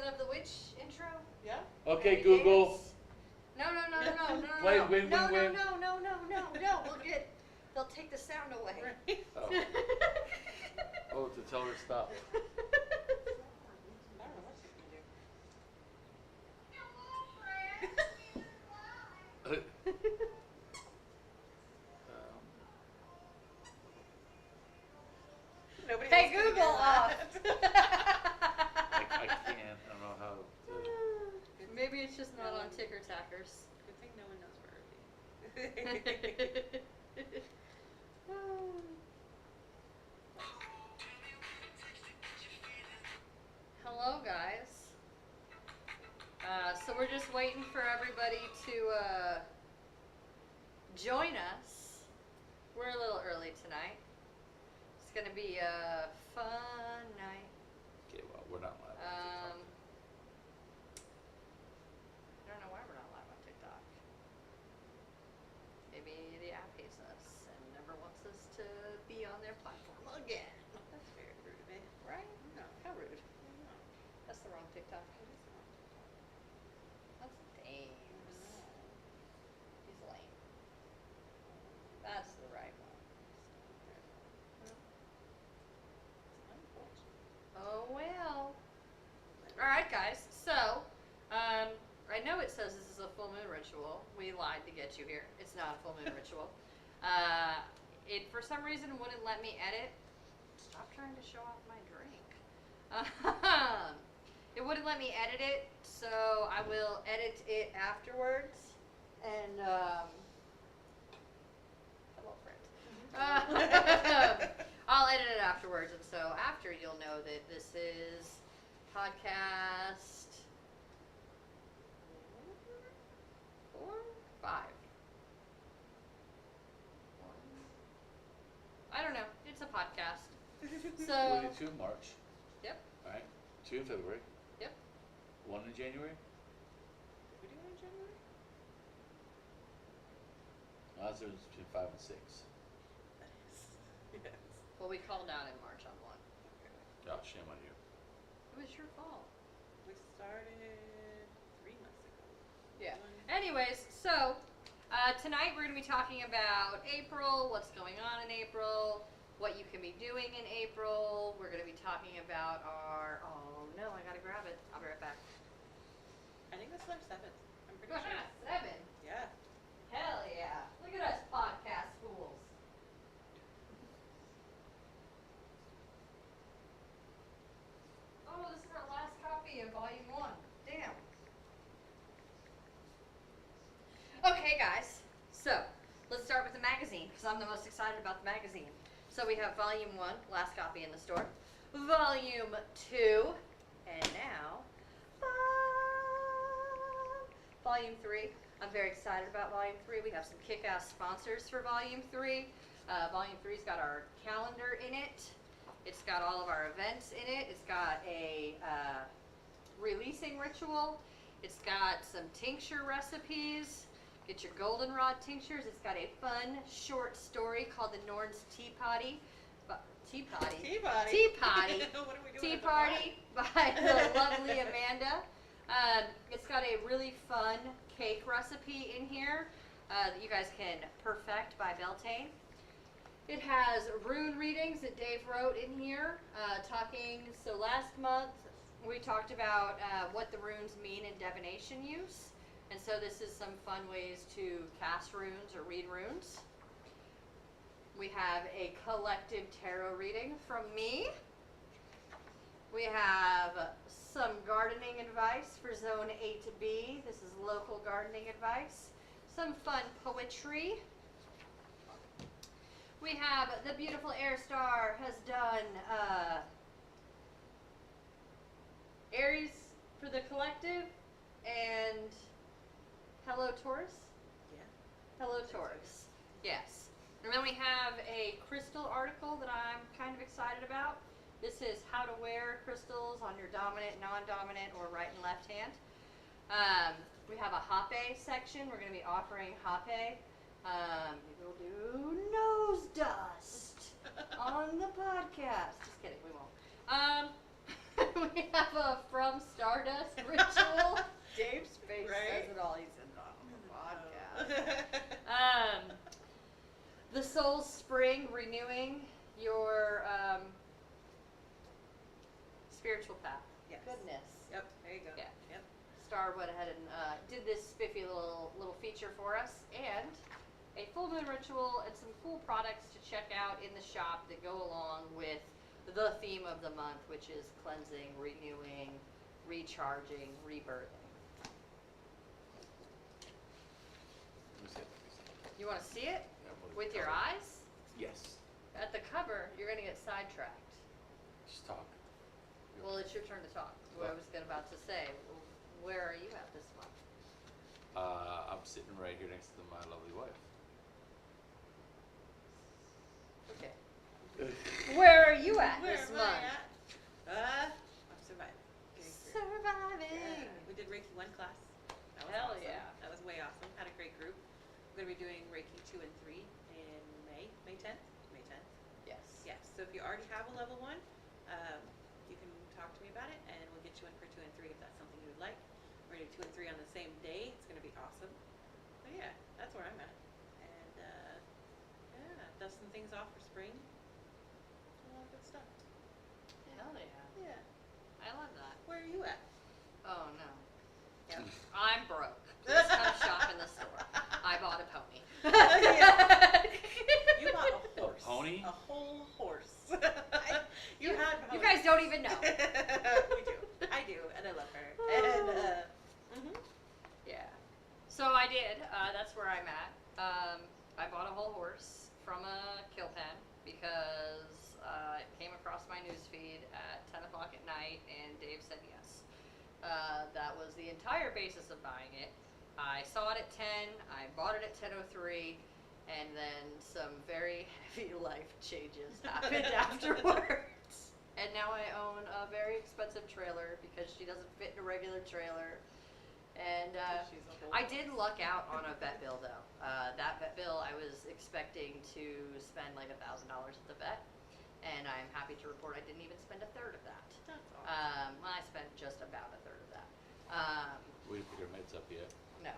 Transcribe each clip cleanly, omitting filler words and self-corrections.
of the witch intro? Yeah. Okay, Google. No. Play win, no, win, win. No. They'll take the sound away. Right. Oh. Oh, to tell her stop. I don't know what she's gonna do. Nobody Hey, else can Google hear off. I can't. I don't know how to. Maybe it's just not on Ticker Tackers. Good thing no one knows where it is. Hello, guys. So we're just waiting for everybody to join us. We're a little early tonight. It's gonna be a fun night. Okay, well, we're not live. I don't know why we're not live on TikTok. Maybe the app hates us and never wants us to be on their platform again. That's very rude of me. Right? No. How rude. No. That's the wrong TikTok. It is not. That's Dames. He's lame. That's the right one. Oh well. Alright guys, so I know it says this is a full moon ritual. We lied to get you here. It's not a full moon ritual. It for some reason wouldn't let me edit. Stop trying to show off my drink. It wouldn't let me edit it, so I will edit it afterwards. And hello friend. I'll edit it afterwards, and so after you'll know that this is podcast 4, 5. I don't know. It's a podcast. So 22 March. Yep. All right. 2 in February. Yep. 1 in January. Did we do it in January? Odds are between 5 and 6. That is. Yes. Well, we called out in March on 1. Oh, shame on you. It was your fault. We started 3 months ago. Yeah. Anyways, so tonight we're going to be talking about April, what's going on in April, what you can be doing in April. We're going to be talking about our, oh no, I got to grab it. I'll be right back. I think that's our 7th. I'm pretty sure. 7. Yeah. Hell yeah. Look at us podcast fools. Oh, this is our last copy of Volume 1. Damn. Okay, guys. So, let's start with the magazine, because I'm the most excited about the magazine. So we have Volume 1, last copy in the store. Volume 2, and now, Volume 3. I'm very excited about Volume 3. We have some kick-ass sponsors for Volume 3. Volume 3's got our calendar in it. It's got all of our events in it. It's got a releasing ritual. It's got some tincture recipes. Get your goldenrod tinctures. It's got a fun short story called the Norns Tea Potty. Tea Potty. Tea Potty. Tea Potty. What are we doing Tea at the Party by the lovely Amanda. It's got a really fun cake recipe in here that you guys can perfect by Beltane. It has rune readings that Dave wrote in here. So last month we talked about what the runes mean in divination use. And so this is some fun ways to cast runes or read runes. We have a collective tarot reading from me. We have some gardening advice for Zone 8B. This is local gardening advice. Some fun poetry. We have the beautiful Air Star has done Aries for the collective and Hello Taurus? Yeah. Hello Taurus. Yes. And then we have a crystal article that I'm kind of excited about. This is how to wear crystals on your dominant, non-dominant, or right and left hand. We have a Hape section. We're going to be offering Hape. Maybe we'll do nose dust on the podcast. Just kidding, we won't. We have a From Stardust ritual. Dave's face Right? says it all. He's in on the podcast. The Soul Spring, renewing your spiritual path. Yes. Goodness. Yep, there you go. Yeah. Yep. Star went ahead and did this spiffy little feature for us, and a full moon ritual and some cool products to check out in the shop that go along with the theme of the month, which is cleansing, renewing, recharging, rebirthing. Let me see it, let me see it. You want to see it Yeah, what is with the your cover? eyes? Yes. At the cover, you're going to get sidetracked. Just talk. Well, it's your turn to talk. What I was about to say. Where are you at this month? I'm sitting right here next to my lovely wife. Okay. Where are you at Where this am month? I at? I'm surviving. Getting through. Surviving. We did Reiki 1 class. That was Hell awesome. yeah. That was way awesome. Had a great group. We're going to be doing Reiki 2 and 3 in May. May 10th? May 10th. Yes. Yes. So if you already have a level 1, you can talk to me about it, and we'll get you in for 2 and 3 if that's something you would like. We're going to do 2 and 3 on the same day. It's going to be awesome. But yeah, that's where I'm at. And yeah, dust some things off for spring. A lot of good stuff. Hell yeah. Yeah. I love that. Where are you at? Oh no. Yep. I'm broke. Please come shop in the store. I bought a pony. You bought a A horse. pony? A whole horse. You had You ponies. guys don't even know. We do. I do, and I love her. And Yeah. So I did. That's where I'm at. I bought a whole horse from a kill pen because it came across my newsfeed at 10 o'clock at night, and Dave said yes. That was the entire basis of buying it. I saw it at 10. I bought it at 10:03, and then some very heavy life changes happened afterwards. And now I own a very expensive trailer because she doesn't fit in a regular trailer. And she's a whole I did luck out on a vet bill though. That vet bill, I was expecting to spend like $1,000 at the vet, and I'm happy to report I didn't even spend a third of that. That's awesome. Well, I spent just about a third of that. We didn't put her meds up yet. No.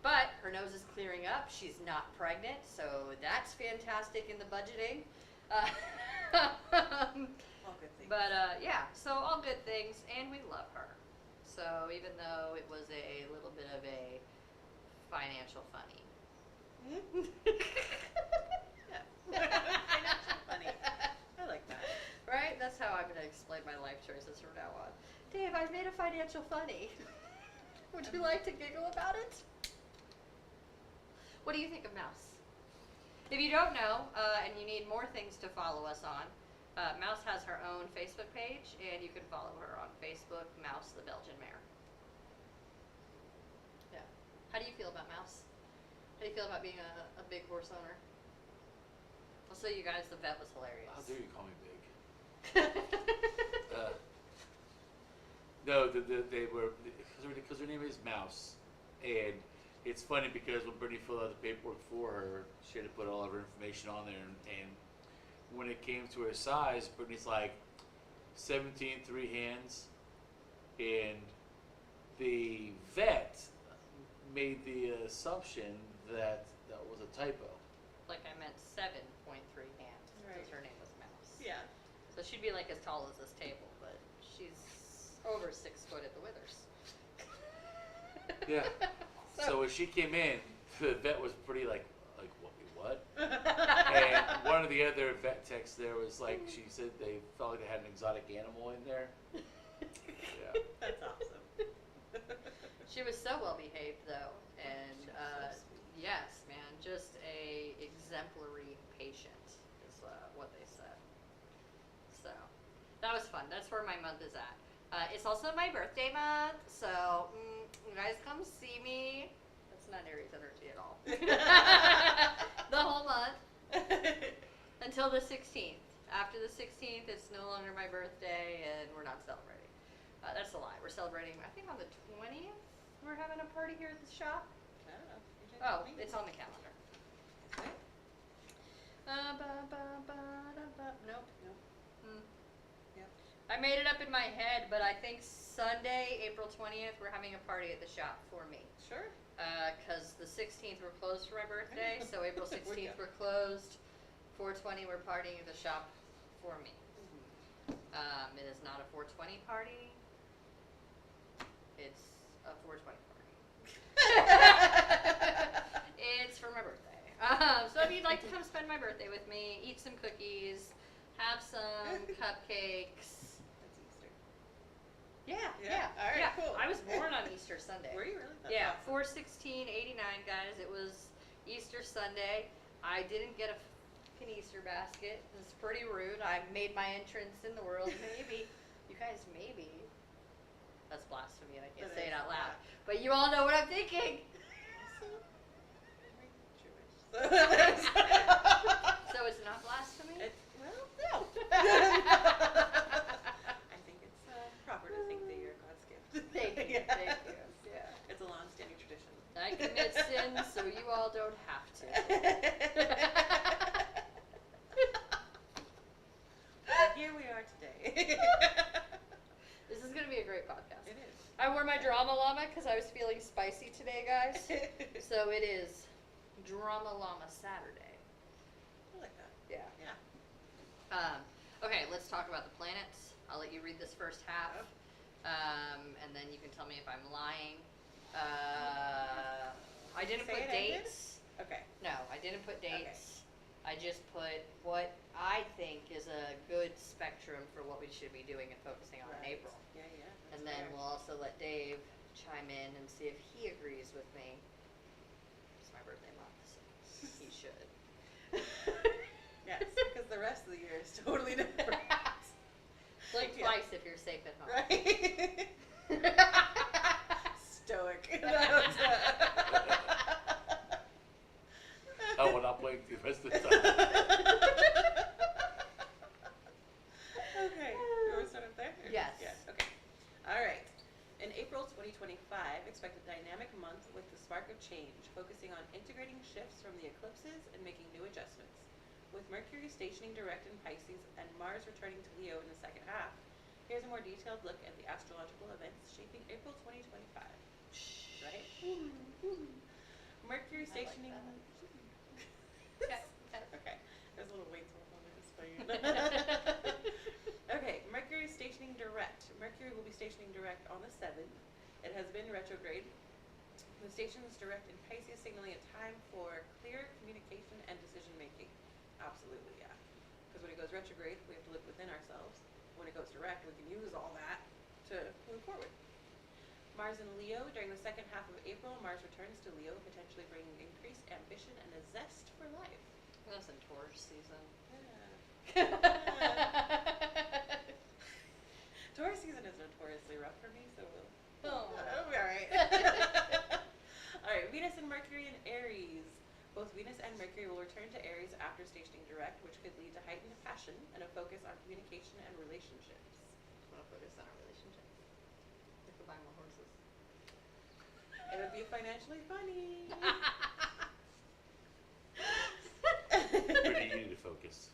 But her nose is clearing up. She's not pregnant, so that's fantastic in the budgeting. All good things. But yeah, so all good things, and we love her. So even though it was a little bit of a financial funny. Yeah. Financial funny. I like that. Right? That's how I'm going to explain my life choices from now on. Dave, I've made a financial funny. Would you like to giggle about it? What do you think of Mouse? If you don't know, and you need more things to follow us on, Mouse has her own Facebook page, and you can follow her on Facebook, Mouse the Belgian Mare. Yeah. How do you feel about Mouse? How do you feel about being a big horse owner? Also, you guys, the vet was hilarious. How dare you call me big? No, they were, because her name is Mouse, and it's funny because when Brittany filled out the paperwork for her, she had to put all of her information on there, and when it came to her size, Brittany's like 17 3 hands, and the vet made the assumption that that was a typo. Like I meant 7.3 hands, Right. because her name was Mouse. Yeah. So she'd be like as tall as this table, but she's over 6 foot at the withers. Yeah. So when she came in, the vet was pretty like what? And one of the other vet techs there was like, she said they felt like they had an exotic animal in there. Yeah. That's awesome. She was so well behaved though, and She was so sweet. yes, man, just a exemplary patient is what they said. So that was fun. That's where my month is at. It's also my birthday month, so you guys come see me. That's not Aries energy at all. The whole month until the 16th. After the 16th, it's no longer my birthday, and we're not celebrating. That's a lie. We're celebrating, I think, on the 20th. We're having a party here at the shop. I don't know. You didn't Oh, tell me. it's on the calendar. Okay. Nope. Nope. Mm. Yep. I made it up in my head, but I think Sunday, April 20th, we're having a party at the shop for me. Sure. Because the 16th we're closed for my birthday, so April 16th go. we're closed. 420 we're partying at the shop for me. It is not a 420 party. It's a 420 party. It's for my birthday. So if you'd like to come spend my birthday with me, eat some cookies, have some cupcakes. That's Easter. Yeah. All right, cool. I was born on Easter Sunday. Were you really? That's Yeah, awesome. 4/16/89, guys. It was Easter Sunday. I didn't get a fucking Easter basket. It was pretty rude. I made my entrance in the world. Maybe. You guys, maybe. That's blasphemy. I can't That say it is, out loud. yeah. But you all know what I'm thinking. Jewish. So it's not blasphemy? Well, no. I think it's proper to think that you're God's gift. Thank you. Yeah. Thank you. Yeah. It's a long-standing tradition. I commit sins so you all don't have to. And here we are today. This is going to be a great podcast. It is. I wore my drama llama because I was feeling spicy today, guys. So it is Drama Llama Saturday. I like that. Yeah. Yeah. Okay, let's talk about the planets. I'll let you read this first half, and then you can tell me if I'm lying. I didn't Say put it ended? dates. Okay. No, I didn't put Okay. dates. I just put what I think is a good spectrum for what we should be doing and focusing on in Right. April. Yeah, yeah. That's And then fair. we'll also let Dave chime in and see if he agrees with me. It's my birthday month, so he should. Yes, because the rest of the year is totally different. Blink Yeah. twice if you're safe at home. Right? Stoic. I will not blink the rest of the time. Okay. You want to start up there? Or- Yes. Yeah. Okay. All right. In April 2025, expect a dynamic month with the spark of change, focusing on integrating shifts from the eclipses and making new adjustments. With Mercury stationing direct in Pisces and Mars returning to Leo in the second half, here's a more detailed look at the astrological events shaping April 2025. Right? Mercury I like stationing. Okay. Okay. There's a little weight on this for you. Okay, Mercury stationing direct. Mercury will be stationing direct on the 7th. It has been retrograde. The station is direct in Pisces, signaling a time for clear communication and decision making. Absolutely, yeah. Because when it goes retrograde, we have to look within ourselves. When it goes direct, we can use all that to move forward. Mars in Leo. During the second half of April, Mars returns to Leo, potentially bringing increased ambition and a zest for life. That's in Taurus season. Taurus season is notoriously rough for me, so Oh. it'll be alright. Alright, Venus and Mercury in Aries. Both Venus and Mercury will return to Aries after stationing direct, which could lead to heightened passion and a focus on communication and relationships. I want to focus on our relationship. We could buy more horses. It would be financially funny. Pretty easy to focus.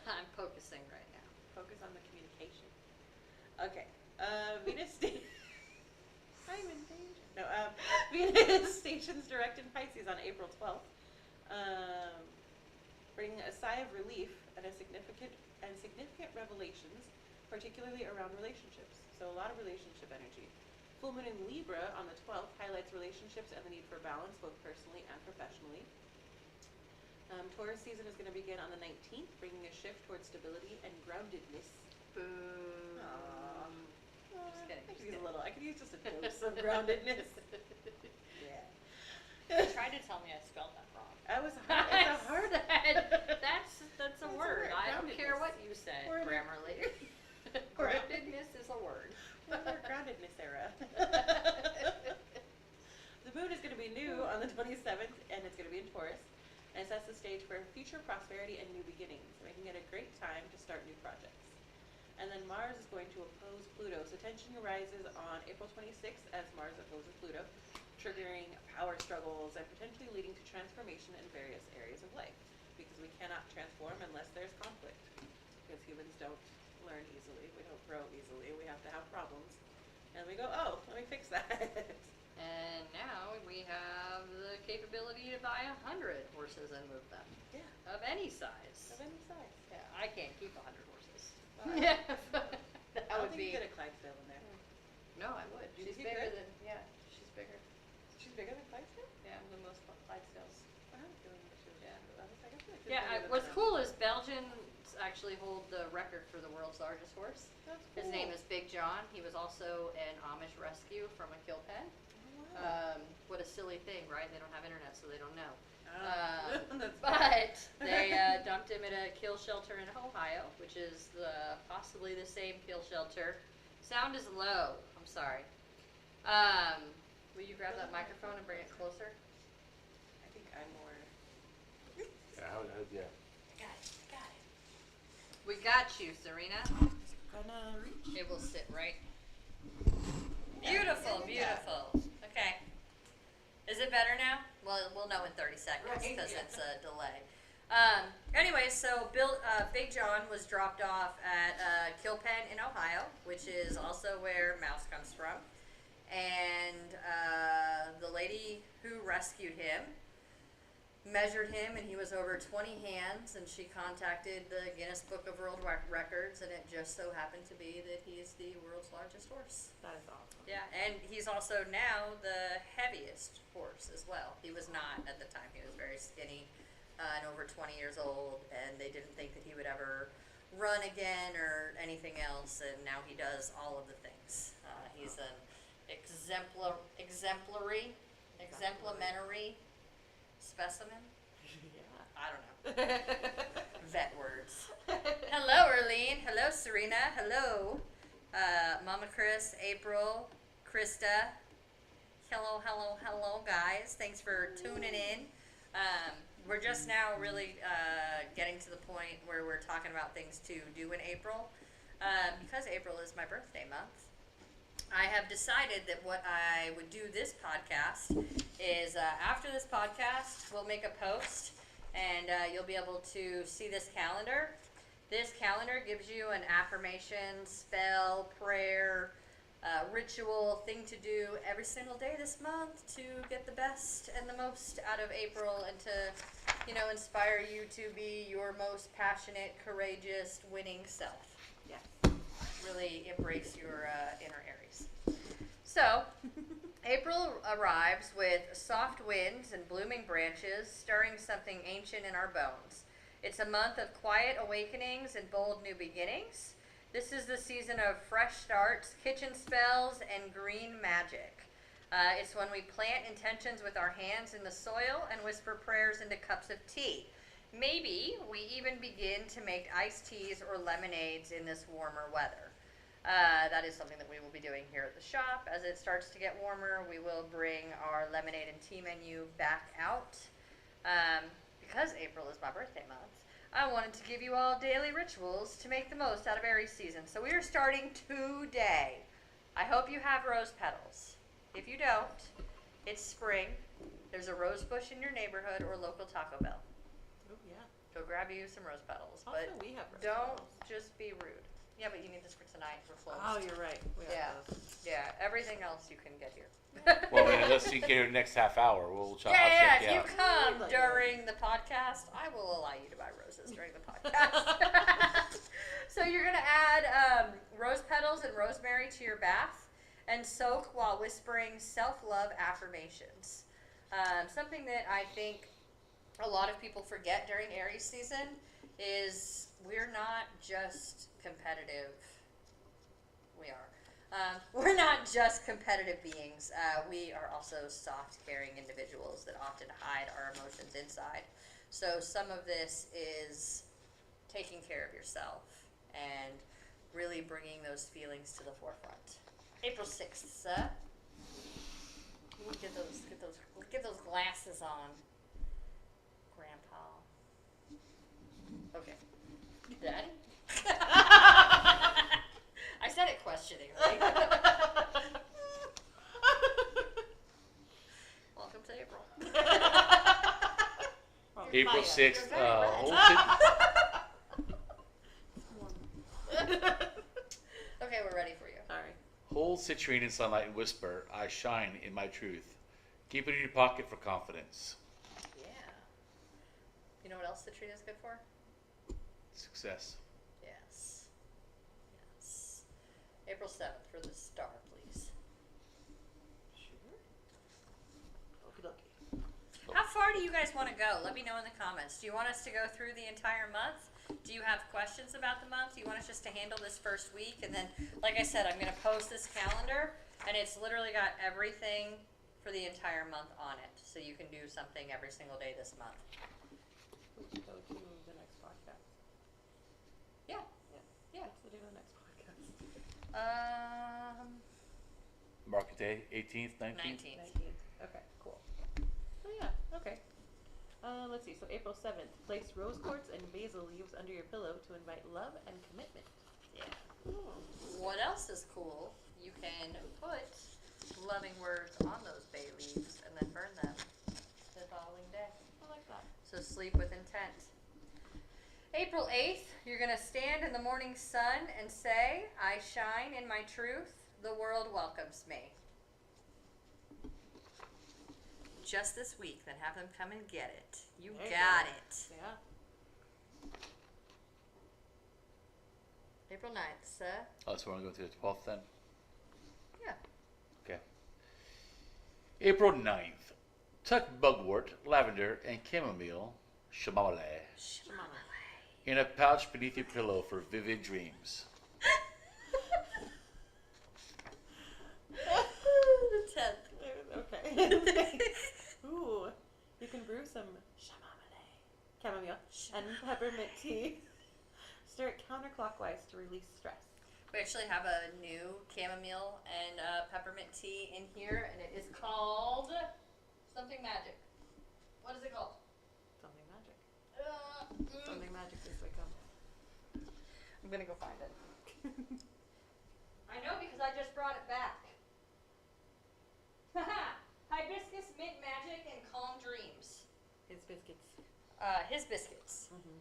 I'm focusing right now. Focus on the communication. Okay. Venus I'm in danger. No, Venus stations direct in Pisces on April 12th. Bringing a sigh of relief and significant revelations, particularly around relationships. So a lot of relationship energy. Full moon in Libra on the 12th highlights relationships and the need for balance, both personally and professionally. Taurus season is going to begin on the 19th, bringing a shift towards stability and groundedness. Boo. Aww. Just kidding, I just could use kidding. a little. I could use just a dose of groundedness. Yeah. Try to tell me I spelled that wrong. That was hard. It's a hard. That's That's a a word. word, I don't care groundedness. what you said, We're in a- Grammarly. Groundedness is a word. We're in our groundedness era. The moon is going to be new on the 27th, and it's going to be in Taurus, and it sets the stage for future prosperity and new beginnings, making it a great time to start new projects. And then Mars is going to oppose Pluto, so tension rises on April 26th as Mars opposes Pluto, triggering power struggles and potentially leading to transformation in various areas of life, because we cannot transform unless there's conflict, because humans don't learn easily. We don't grow easily. We have to have problems. And we go, oh, let me fix that. And now we have the capability to buy 100 horses and move them. Yeah. Of any size. Of any size. Yeah, I can't keep 100 horses. Well, That I don't would think be. you get a Clydesdale in there. No, I would. You She's think you bigger could? than. Yeah, she's bigger. She's bigger than Clydesdale? Yeah, the most Clydesdales. I have a feeling that she was. Yeah. I was like, I feel like she's Yeah, bigger than what's that. cool is Belgians actually hold the record for the world's largest horse. That's His cool. name is Big John. He was also an Amish rescue from a kill pen. Oh, wow. What a silly thing, right? They don't have internet, so they don't know. That's But they dumped him at a kill shelter in Ohio, which is possibly the same kill shelter. Sound is low. I'm sorry. Will you grab that microphone and bring it closer? I think I'm more. Yeah. Got it. Got it. We got you, Serena. Gonna reach. It will sit right. Beautiful, beautiful. Okay. Is it better now? Well, we'll know in 30 seconds Right, because yeah. it's a delay. Anyway, so Big John was dropped off at Kill Pen in Ohio, which is also where Mouse comes from. And the lady who rescued him measured him, and he was over 20 hands, and she contacted the Guinness Book of World Records, and it just so happened to be that he is the world's largest horse. That is awesome. Yeah, and he's also now the heaviest horse as well. He was not at the time. He was very skinny and over 20 years old, and they didn't think that he would ever run again or anything else, and now he does all of the things. He's an exemplary specimen. Yeah. I don't know. Vet words. Hello, Erlene. Hello, Serena. Hello, Mama Chris, April, Krista. Hello, guys. Thanks for tuning in. We're just now really getting to the point where we're talking about things to do in April. Because April is my birthday month, I have decided that what I would do this podcast is after this podcast, we'll make a post, and you'll be able to see this calendar. This calendar gives you an affirmation, spell, prayer, ritual, thing to do every single day this month to get the best and the most out of April and to, inspire you to be your most passionate, courageous, winning self. Yes. Really embrace your inner Aries. So, April arrives with soft winds and blooming branches, stirring something ancient in our bones. It's a month of quiet awakenings and bold new beginnings. This is the season of fresh starts, kitchen spells, and green magic. It's when we plant intentions with our hands in the soil and whisper prayers into cups of tea. Maybe we even begin to make iced teas or lemonades in this warmer weather. That is something that we will be doing here at the shop. As it starts to get warmer, we will bring our lemonade and tea menu back out. Because April is my birthday month, I wanted to give you all daily rituals to make the most out of Aries season. So we are starting today. I hope you have rose petals. If you don't, it's spring. There's a rose bush in your neighborhood or local Taco Bell. Oh, yeah. Go grab you some rose petals. Also, But we have rose don't petals. just be rude. Yeah, but you need this for tonight. We're closed. Oh, you're right. We have Yeah. those. Yeah, everything else you can get here. Well, I mean, unless you get the next half hour, I'll Yeah, check if you you out. come Like during the podcast, I will allow you to buy roses during the podcast. So you're going to add rose petals and rosemary to your bath and soak while whispering self-love affirmations. Something that I think a lot of people forget during Aries season is we're not just competitive. We are. We're not just competitive beings. We are also soft, caring individuals that often hide our emotions inside. So some of this is taking care of yourself and really bringing those feelings to the forefront. April 6th, get those glasses on, Grandpa. Okay. Daddy? I said it questioningly. Welcome to April. April 6th, You're very right. Olsen. Hold citrine in sunlight and whisper, I shine in my truth. Keep it in your pocket for confidence. Yeah. You know what else citrine is good for? Success. Yes. Yes. April 7th for the star, please. Sure. Okie dokie. How far do you guys want to go? Let me know in the comments. Do you want us to go through the entire month? Do you have questions about the month? Do you want us just to handle this first week? And then, like I said, I'm going to post this calendar, and it's literally got everything for the entire month on it. So you can do something every single day this month. We can go to the next podcast. Yeah. Yeah. What's the date of the next podcast? Market day, 18th, 19th? 19th. 19th. Okay, cool. Oh yeah, okay. Let's see, so April 7th, place rose quartz and basil leaves under your pillow to invite love and commitment. Yeah. What else is cool? You can put loving words on those bay leaves and then burn them the following day. I like that. So sleep with intent. April 8th, you're going to stand in the morning sun and say, I shine in my truth. The world welcomes me. Just this week, then have them come and get it. You There you got go. it. Yeah. April 9th, sir. Oh, so we're going to go to the 12th then? Yeah. Okay. April 9th. Tuck bugwort, lavender, and chamomile, chamomile, in a pouch beneath your pillow for vivid dreams. The 10th. Okay. Ooh, you can brew some chamomile and peppermint tea. Stir it counterclockwise to release stress. We actually have a new chamomile and peppermint tea in here, and it is called something magic. What is it called? Something magic. Something magic this way come. I'm gonna go find it. I know because I just brought it back. Hibiscus, mint magic, and calm dreams. His biscuits. His biscuits. Mm-hmm.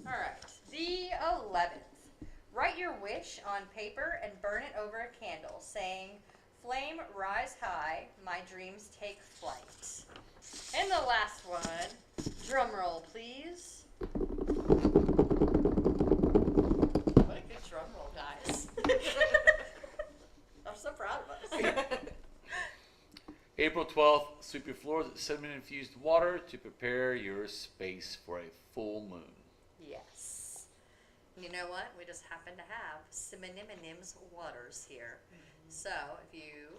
All right. The 11th. Write your wish on paper and burn it over a candle, saying, flame rise high, my dreams take flight. And the last one, drum roll, please. What a good drum roll, guys. I'm so proud of us. April 12th, sweep your floors with cinnamon-infused water to prepare your space for a full moon. Yes. And you know what? We just happen to have Cinnamonims waters here. So if you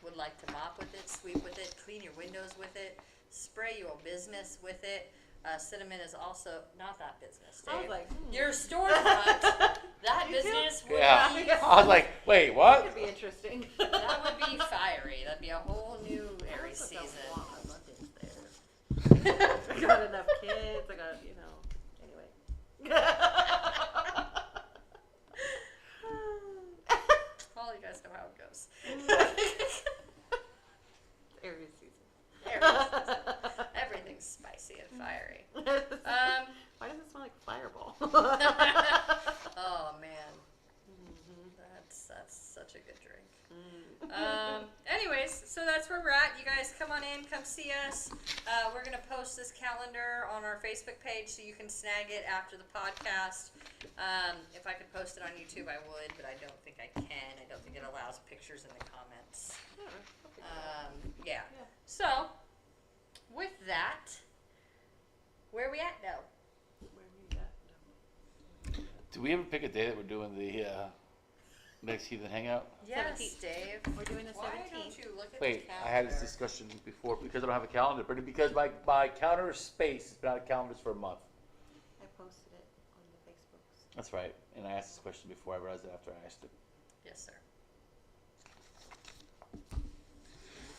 would like to mop with it, sweep with it, clean your windows with it, spray your business with it, cinnamon is also not that business, Dave. I was like, Your storefront, that You too? business would Yeah. be, I was like, wait, that what? could be interesting. that would be fiery. That'd be a whole new Aries I season. don't want my buttons there. I got enough kids. I got, anyway. Well, you guys know how it goes. Aries season. Aries season. Everything's spicy and fiery. Why does it smell like Fireball? Oh man, that's such a good drink. Anyways, so that's where we're at. You guys come on in, come see us. We're gonna post this calendar on our Facebook page so you can snag it after the podcast. If I could post it on YouTube, I would, but I don't think I can. I don't think it allows pictures in the comments. Yeah. So, with that, where are we at now? Where we at? Do we ever pick a day that we're doing the next Heathen Hangout? Yes, 17th. Dave. We're doing the Why 17th. don't you look at Wait, the I had this calendar? discussion before because I don't have a calendar, but because my calendar space has been out of calendars for a month. I posted it on the Facebooks. That's right. And I asked this question before. I realized it after I asked it. Yes, sir.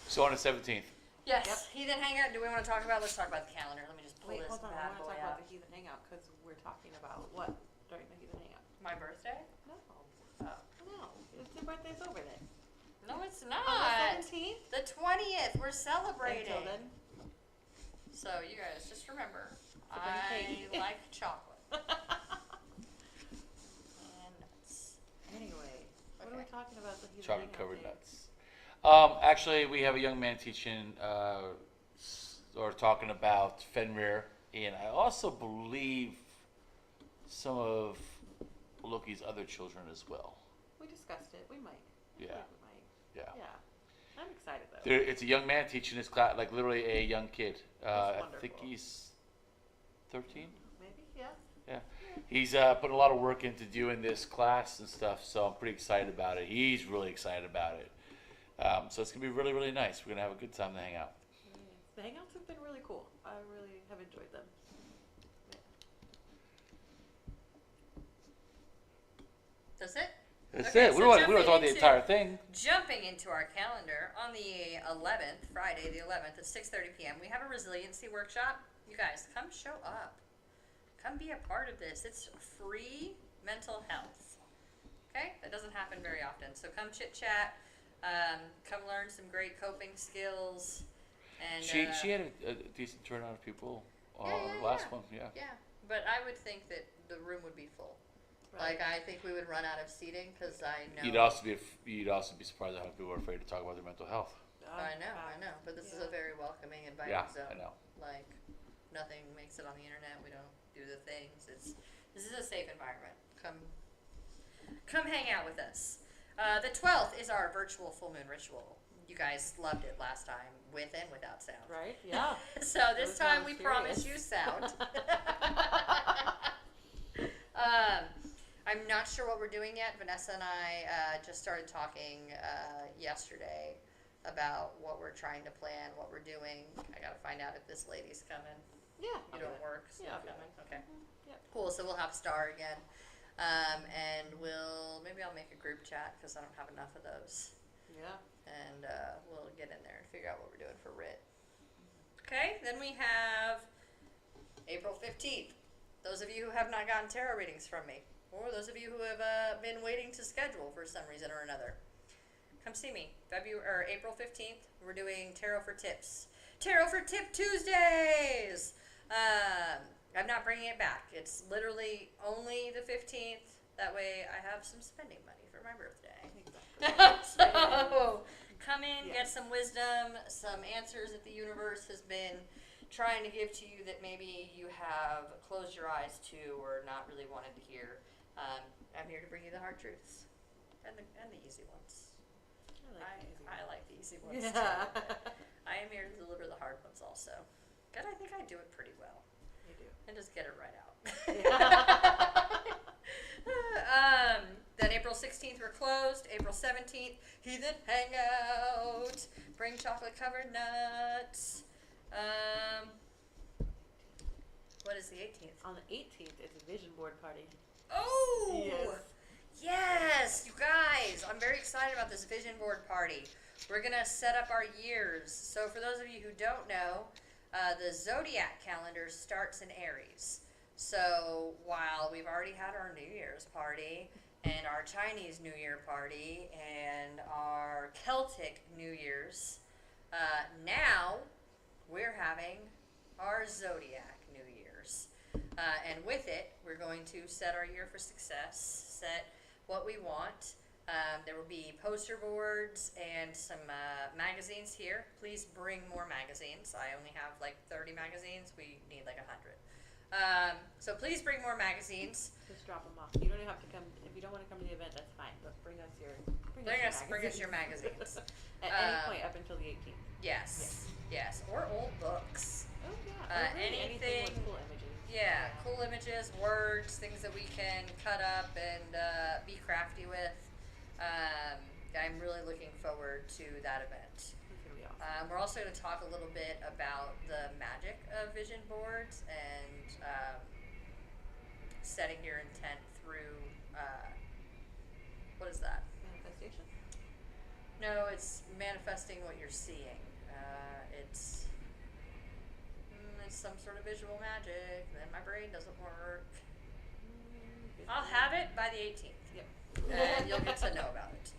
So on the 17th. Yes, Yep. Heathen Hangout. Do we want to talk about? Let's talk about the calendar. Let me just pull Wait, this hold on. I bad want to boy talk about out. the Heathen Hangout because we're talking about what during the Heathen Hangout. My birthday? No. Oh. No. Your birthday's over then. No, it's On not. the 17th? The 20th. We're celebrating. Until then. So you guys just remember, So bring I cake. like chocolate and nuts. are we talking about? That he's Chocolate hangout covered day? nuts. Actually, we have a young man teaching or talking about Fenrir, and I also believe some of Loki's other children as well. We discussed it. We might. Yeah. We might. Yeah. Yeah. I'm excited though. It's a young man teaching his class, like literally a young kid. I think wonderful. he's 13. Maybe. Yeah. Yeah. He's putting a lot of work into doing this class and stuff, so I'm pretty excited about it. He's really excited about it. So it's going to be really, really nice. We're going to have a good time to hang out. The hangouts have been really cool. I really have enjoyed them. That's it? That's Okay, it. so We don't want to jumping talk the into- entire thing. Jumping into our calendar, on the 11th, Friday the 11th at 6:30 p.m., we have a resiliency workshop. You guys, come show up. Come be a part of this. It's free mental health. Okay? That doesn't happen very often. So come chit-chat. Come learn some great coping skills. And She had a decent turnout of people on the last one. Yeah. Yeah, but I would think that the room would be full. Right. Like, I think we would run out of seating because I know. You'd also be surprised at how people are afraid to talk about their mental health. I know. But this is a very welcoming, inviting Yeah, zone. I know. Like, nothing makes it on the internet. We don't do the things. This is a safe environment. Come hang out with us. The 12th is our virtual full moon ritual. You guys loved it last time, with and without sound. Right? Yeah. So this time we promise you sound. I'm not sure what we're doing yet. Vanessa and I just started talking yesterday about what we're trying to plan, what we're doing. I gotta find out if this lady's coming. Yeah. You don't work, so Yeah, you're I'll coming. Okay. Yep. Cool. So we'll have Star again, and maybe I'll make a group chat because I don't have enough of those. Yeah. And we'll get in there and figure out what we're doing for RIT. Okay, then we have April 15th. Those of you who have not gotten tarot readings from me, or those of you who have been waiting to schedule for some reason or another, come see me. April 15th, we're doing Tarot for Tips. Tarot for Tip Tuesdays! I'm not bringing it back. It's literally only the 15th. That way I have some spending money for my birthday. So come in, get some wisdom, some answers that the universe has been trying to give to you that maybe you have closed your eyes to or not really wanted to hear. I'm here to bring you the hard truths and the easy ones. I like the easy ones too. I am here to deliver the hard ones also. And I think I do it pretty well. You do. And just get it right out. Yeah. Then April 16th we're closed. April 17th, Heathen Hangout. Bring chocolate covered nuts. What is the 18th? On the 18th, it's a vision board party. Oh! Yes. Yes, you guys. I'm very excited about this vision board party. We're going to set up our years. So for those of you who don't know, the Zodiac calendar starts in Aries. So while we've already had our New Year's party and our Chinese New Year party and our Celtic New Year's, now we're having our Zodiac New Year's. And with it, we're going to set our year for success, set what we want. There will be poster boards and some magazines here. Please bring more magazines. I only have like 30 magazines. We need like 100. So please bring more magazines. Just drop them off. You don't have to come. If you don't want to come to the event, that's fine. But bring us your magazines. At any point up until the 18th. Yes. Or old books. Oh yeah. Anything with cool images. Yeah, cool images, words, things that we can cut up and be crafty with. I'm really looking forward to that event. It's gonna be awesome. We're also going to talk a little bit about the magic of vision boards and setting your intent through, what is that? Manifestation. No, it's manifesting what you're seeing. It's some sort of visual magic, then my brain doesn't work. I'll have it by the 18th. Yep. And you'll get to know about it.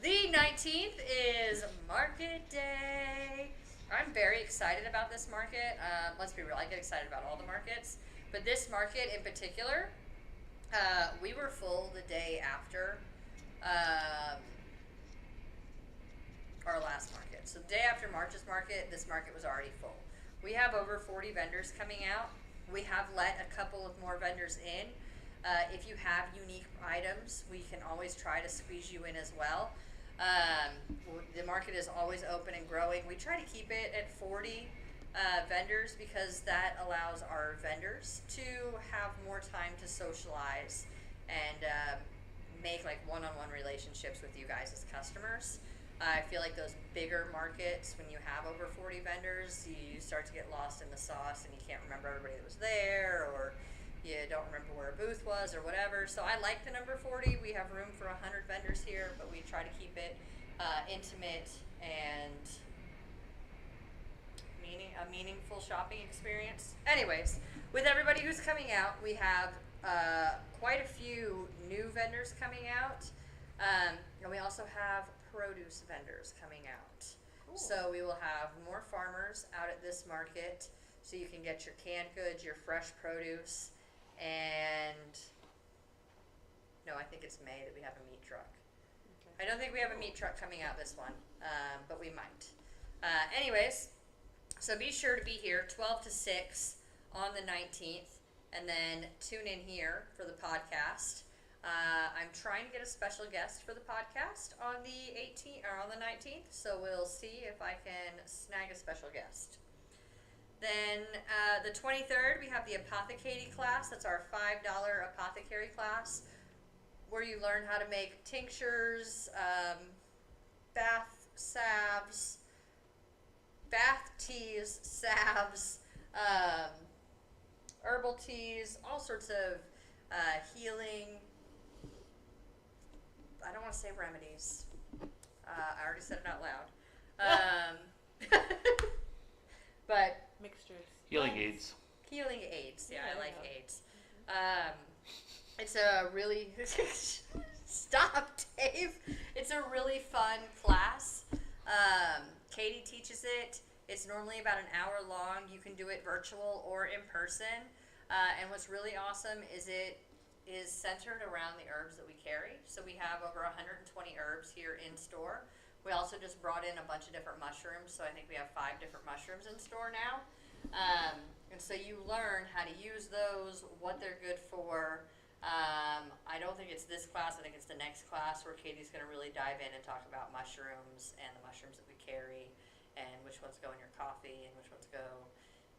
The 19th is Market Day. I'm very excited about this market. Let's be real, I get excited about all the markets. But this market in particular We were full the day after um, our last market. So the day after March's market, this market was already full. We have over 40 vendors coming out. We have let a couple of more vendors in. If you have unique items, we can always try to squeeze you in as well. The market is always open and growing. We try to keep it at 40 vendors because that allows our vendors to have more time to socialize and make like one-on-one relationships with you guys as customers. I feel like those bigger markets, when you have over 40 vendors, you start to get lost in the sauce and you can't remember everybody that was there, or you don't remember where a booth was or whatever. So I like the number 40. We have room for 100 vendors here, but we try to keep it intimate and a meaningful shopping experience. Anyways, with everybody who's coming out, we have quite a few new vendors coming out, and we also have produce vendors coming out. Cool. So we will have more farmers out at this market, so you can get your canned goods, your fresh produce, and no, I think it's May that we have a meat truck. Okay. I don't think we have a meat truck coming out this one, but we might. Anyways, so be sure to be here 12 to 6 on the 19th, and then tune in here for the podcast. I'm trying to get a special guest for the podcast on the 18th or on the 19th, so we'll see if I can snag a special guest. Then the 23rd, we have the apothecary class. That's our $5 apothecary class, where you learn how to make tinctures, bath salves, bath teas, salves, herbal teas, all sorts of healing. I don't want to say remedies. I already said it out loud. But Mixtures. Healing aids. healing aids. Yeah, Yeah, I like there you aids. It's a really stop, Dave. It's a really fun class. Katie teaches it. It's normally about an hour long. You can do it virtual or in person. And what's really awesome is it is centered around the herbs that we carry. So we have over 120 herbs here in store. We also just brought in a bunch of different mushrooms. So I think we have 5 different mushrooms in store now. And so you learn how to use those, what they're good for. I don't think it's this class. I think it's the next class where Katie's going to really dive in and talk about mushrooms and the mushrooms that we carry and which ones go in your coffee and which ones go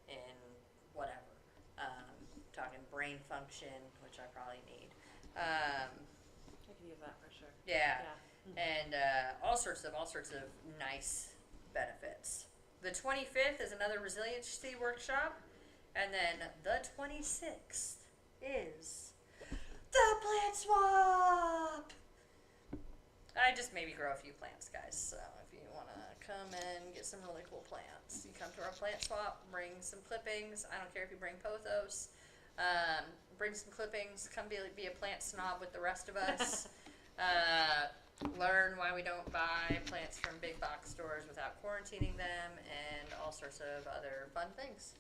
in whatever. Talking brain function, which I probably need. I can use that for sure. Yeah. Yeah. And all sorts of nice benefits. The 25th is another resiliency workshop, and then the 26th is the plant swap. I just maybe grow a few plants, guys. So if you want to come and get some really cool plants, you come to our plant swap. Bring some clippings. I don't care if you bring pothos. Bring some clippings. Come be a plant snob with the rest of us. Learn why we don't buy plants from big box stores without quarantining them, and all sorts of other fun things.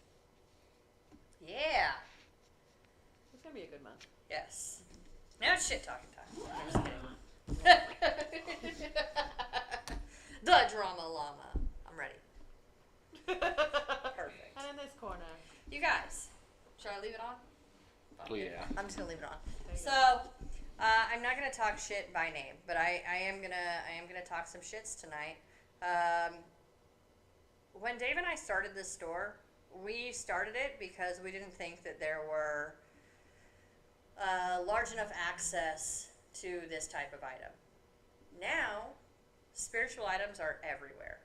Yeah. It's gonna be a good month. Yes. Now it's shit talking time. I'm just kidding. The drama llama. I'm ready. Perfect. And in this corner. You guys, should I leave it on? Oh yeah. I'm just gonna leave it on. There you So, I'm not gonna talk shit by name, but I am gonna talk some shits tonight. When Dave and I started this store, we started it because we didn't think that there were large enough access to this type of item. Now, spiritual items are everywhere.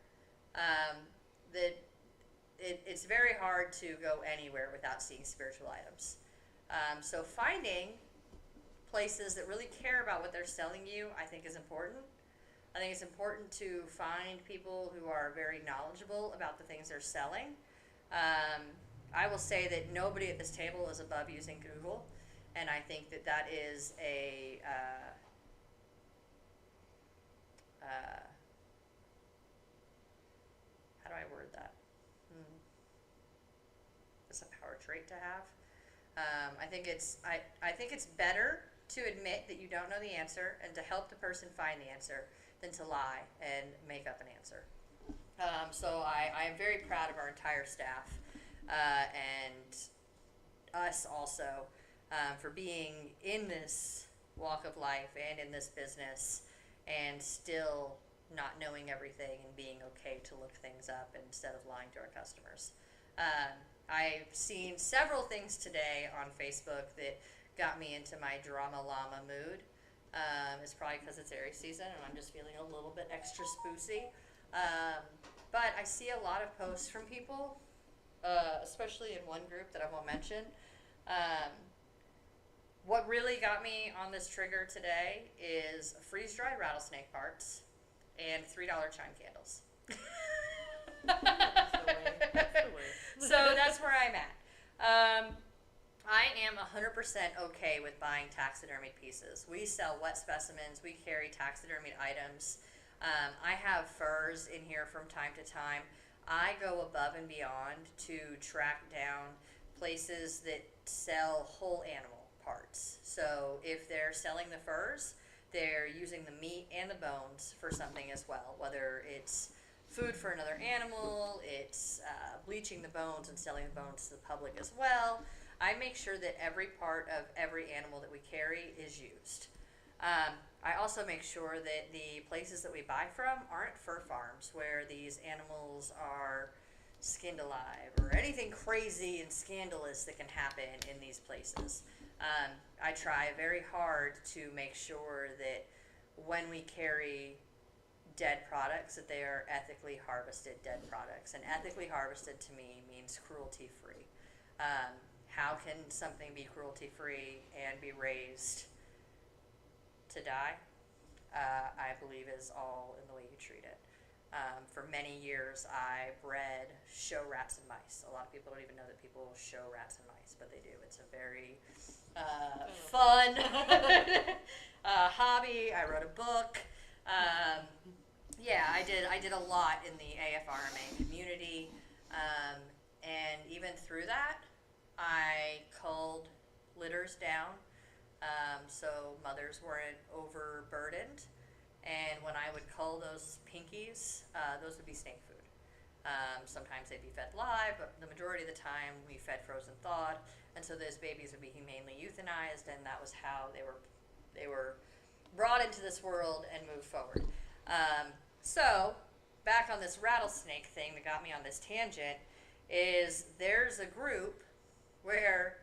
It's very hard to go anywhere without seeing spiritual items. So finding places that really care about what they're selling you, I think, is important. I think it's important to find people who are very knowledgeable about the things they're selling. I will say that nobody at this table is above using Google, and I think that that is a how do I word that? It's a power trait to have. I think it's better to admit that you don't know the answer and to help the person find the answer than to lie and make up an answer. So I am very proud of our entire staff and us also for being in this walk of life and in this business and still not knowing everything and being okay to look things up instead of lying to our customers. I've seen several things today on Facebook that got me into my drama llama mood. It's probably because it's Aries season and I'm just feeling a little bit extra spoosy. But I see a lot of posts from people, especially in one group that I won't mention. What really got me on this trigger today is freeze-dried rattlesnake parts and $3 chime candles. That's the way. That's the way. So that's where I'm at. I am 100% okay with buying taxidermied pieces. We sell wet specimens. We carry taxidermied items. I have furs in here from time to time. I go above and beyond to track down places that sell whole animal parts. So if they're selling the furs, they're using the meat and the bones for something as well, whether it's food for another animal, it's bleaching the bones and selling the bones to the public as well. I make sure that every part of every animal that we carry is used. I also make sure that the places that we buy from aren't fur farms where these animals are skinned alive or anything crazy and scandalous that can happen in these places. I try very hard to make sure that when we carry dead products that they are ethically harvested dead products. And ethically harvested to me means cruelty free. How can something be cruelty free and be raised to die? I believe is all in the way you treat it. For many years I bred show rats and mice. A lot of people don't even know that people show rats and mice, but they do. It's a very fun hobby. I wrote a book. Yeah, I did a lot in the AFRMA community, and even through that, I culled litters down so mothers weren't overburdened. And when I would cull those pinkies, those would be snake food. Sometimes they'd be fed live, but the majority of the time we fed frozen thawed, and so those babies would be humanely euthanized, and that was how they were brought into this world and moved forward. So, back on this rattlesnake thing that got me on this tangent, is there's a group where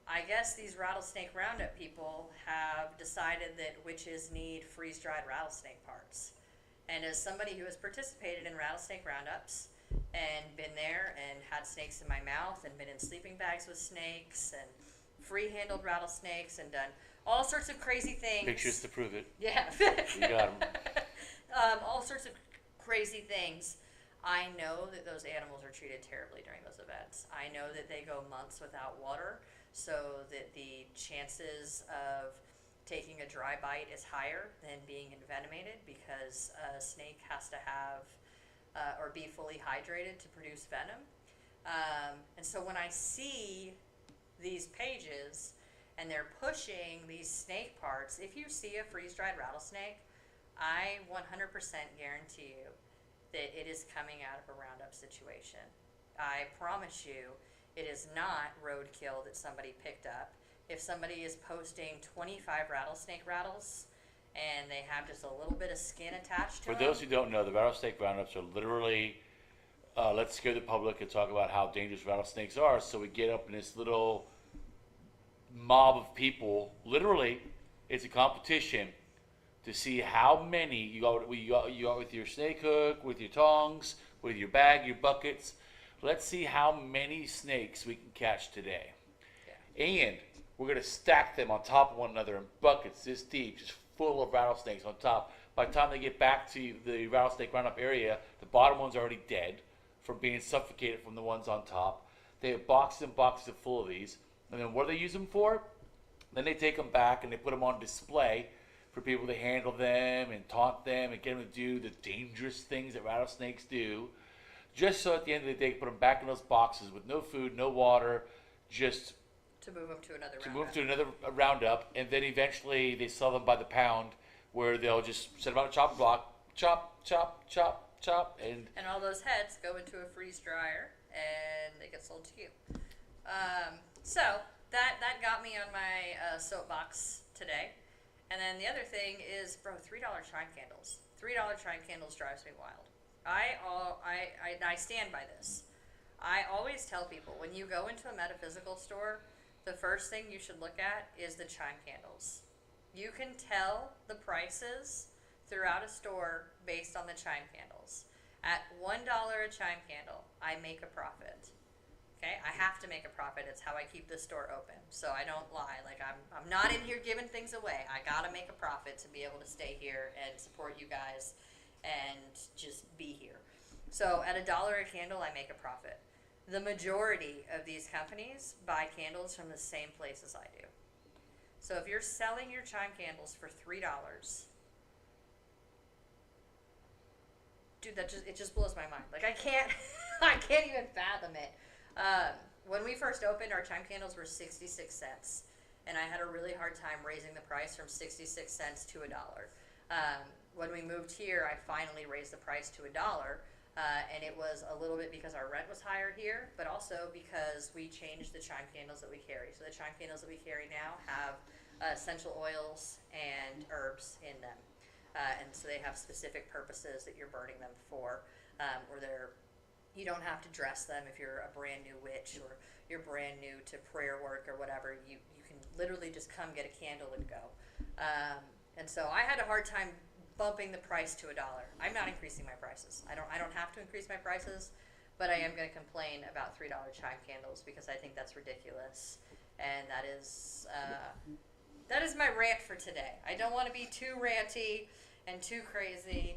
I guess these rattlesnake roundup people have decided that witches need freeze-dried rattlesnake parts. And as somebody who has participated in rattlesnake roundups and been there and had snakes in my mouth and been in sleeping bags with snakes and free-handled rattlesnakes and done all sorts of crazy things. Pictures to prove it. Yeah. You got them. All sorts of crazy things. I know that those animals are treated terribly during those events. I know that they go months without water, so that the chances of taking a dry bite is higher than being envenomated, because a snake has to have or be fully hydrated to produce venom. And so when I see these pages and they're pushing these snake parts, if you see a freeze-dried rattlesnake, I 100% guarantee you that it is coming out of a roundup situation. I promise you, it is not roadkill that somebody picked up. If somebody is posting 25 rattlesnake rattles and they have just a little bit of skin attached to For them. those who don't know, the rattlesnake roundups are literally, let's scare the public and talk about how dangerous rattlesnakes are. So we get up in this little mob of people. Literally, it's a competition to see how many you got with your snake hook, with your tongs, with your bag, your buckets. Let's see how many snakes we can catch today. Yeah. And we're going to stack them on top of one another in buckets this deep, just full of rattlesnakes on top. By the time they get back to the rattlesnake roundup area, the bottom one's already dead from being suffocated from the ones on top. They have boxes and boxes full of these. And then what do they use them for? Then they take them back and they put them on display for people to handle them and taunt them and get them to do the dangerous things that rattlesnakes do. Just so at the end of the day, put them back in those boxes with no food, no water, just to move them to another to roundup. move to another roundup, and then eventually they sell them by the pound, where they'll just set them on a chopping block, chop, chop, chop, chop, and And all those heads go into a freeze dryer, and they get sold to you. So that got me on my soapbox today. And then the other thing is, bro, $3 shrine candles. $3 shrine candles drives me wild. I stand by this. I always tell people, when you go into a metaphysical store, the first thing you should look at is the chime candles. You can tell the prices throughout a store based on the chime candles. At $1 a chime candle, I make a profit. Okay, I have to make a profit. It's how I keep the store open. So I don't lie. Like I'm not in here giving things away. I gotta make a profit to be able to stay here and support you guys and just be here. So at $1 a candle, I make a profit. The majority of these companies buy candles from the same places I do. So if you're selling your chime candles for $3, dude, it just blows my mind. Like I can't even fathom it. When we first opened, our chime candles were 66 cents, and I had a really hard time raising the price from 66 cents to $1. When we moved here, I finally raised the price to $1, and it was a little bit because our rent was higher here, but also because we changed the chime candles that we carry. So the chime candles that we carry now have essential oils and herbs in them, and so they have specific purposes that you're burning them for, or you don't have to dress them if you're a brand new witch or you're brand new to prayer work or whatever. You can literally just come get a candle and go. And so I had a hard time bumping the price to $1. I'm not increasing my prices. I don't have to increase my prices, but I am going to complain about $3 chime candles because I think that's ridiculous. And that is my rant for today. I don't want to be too ranty and too crazy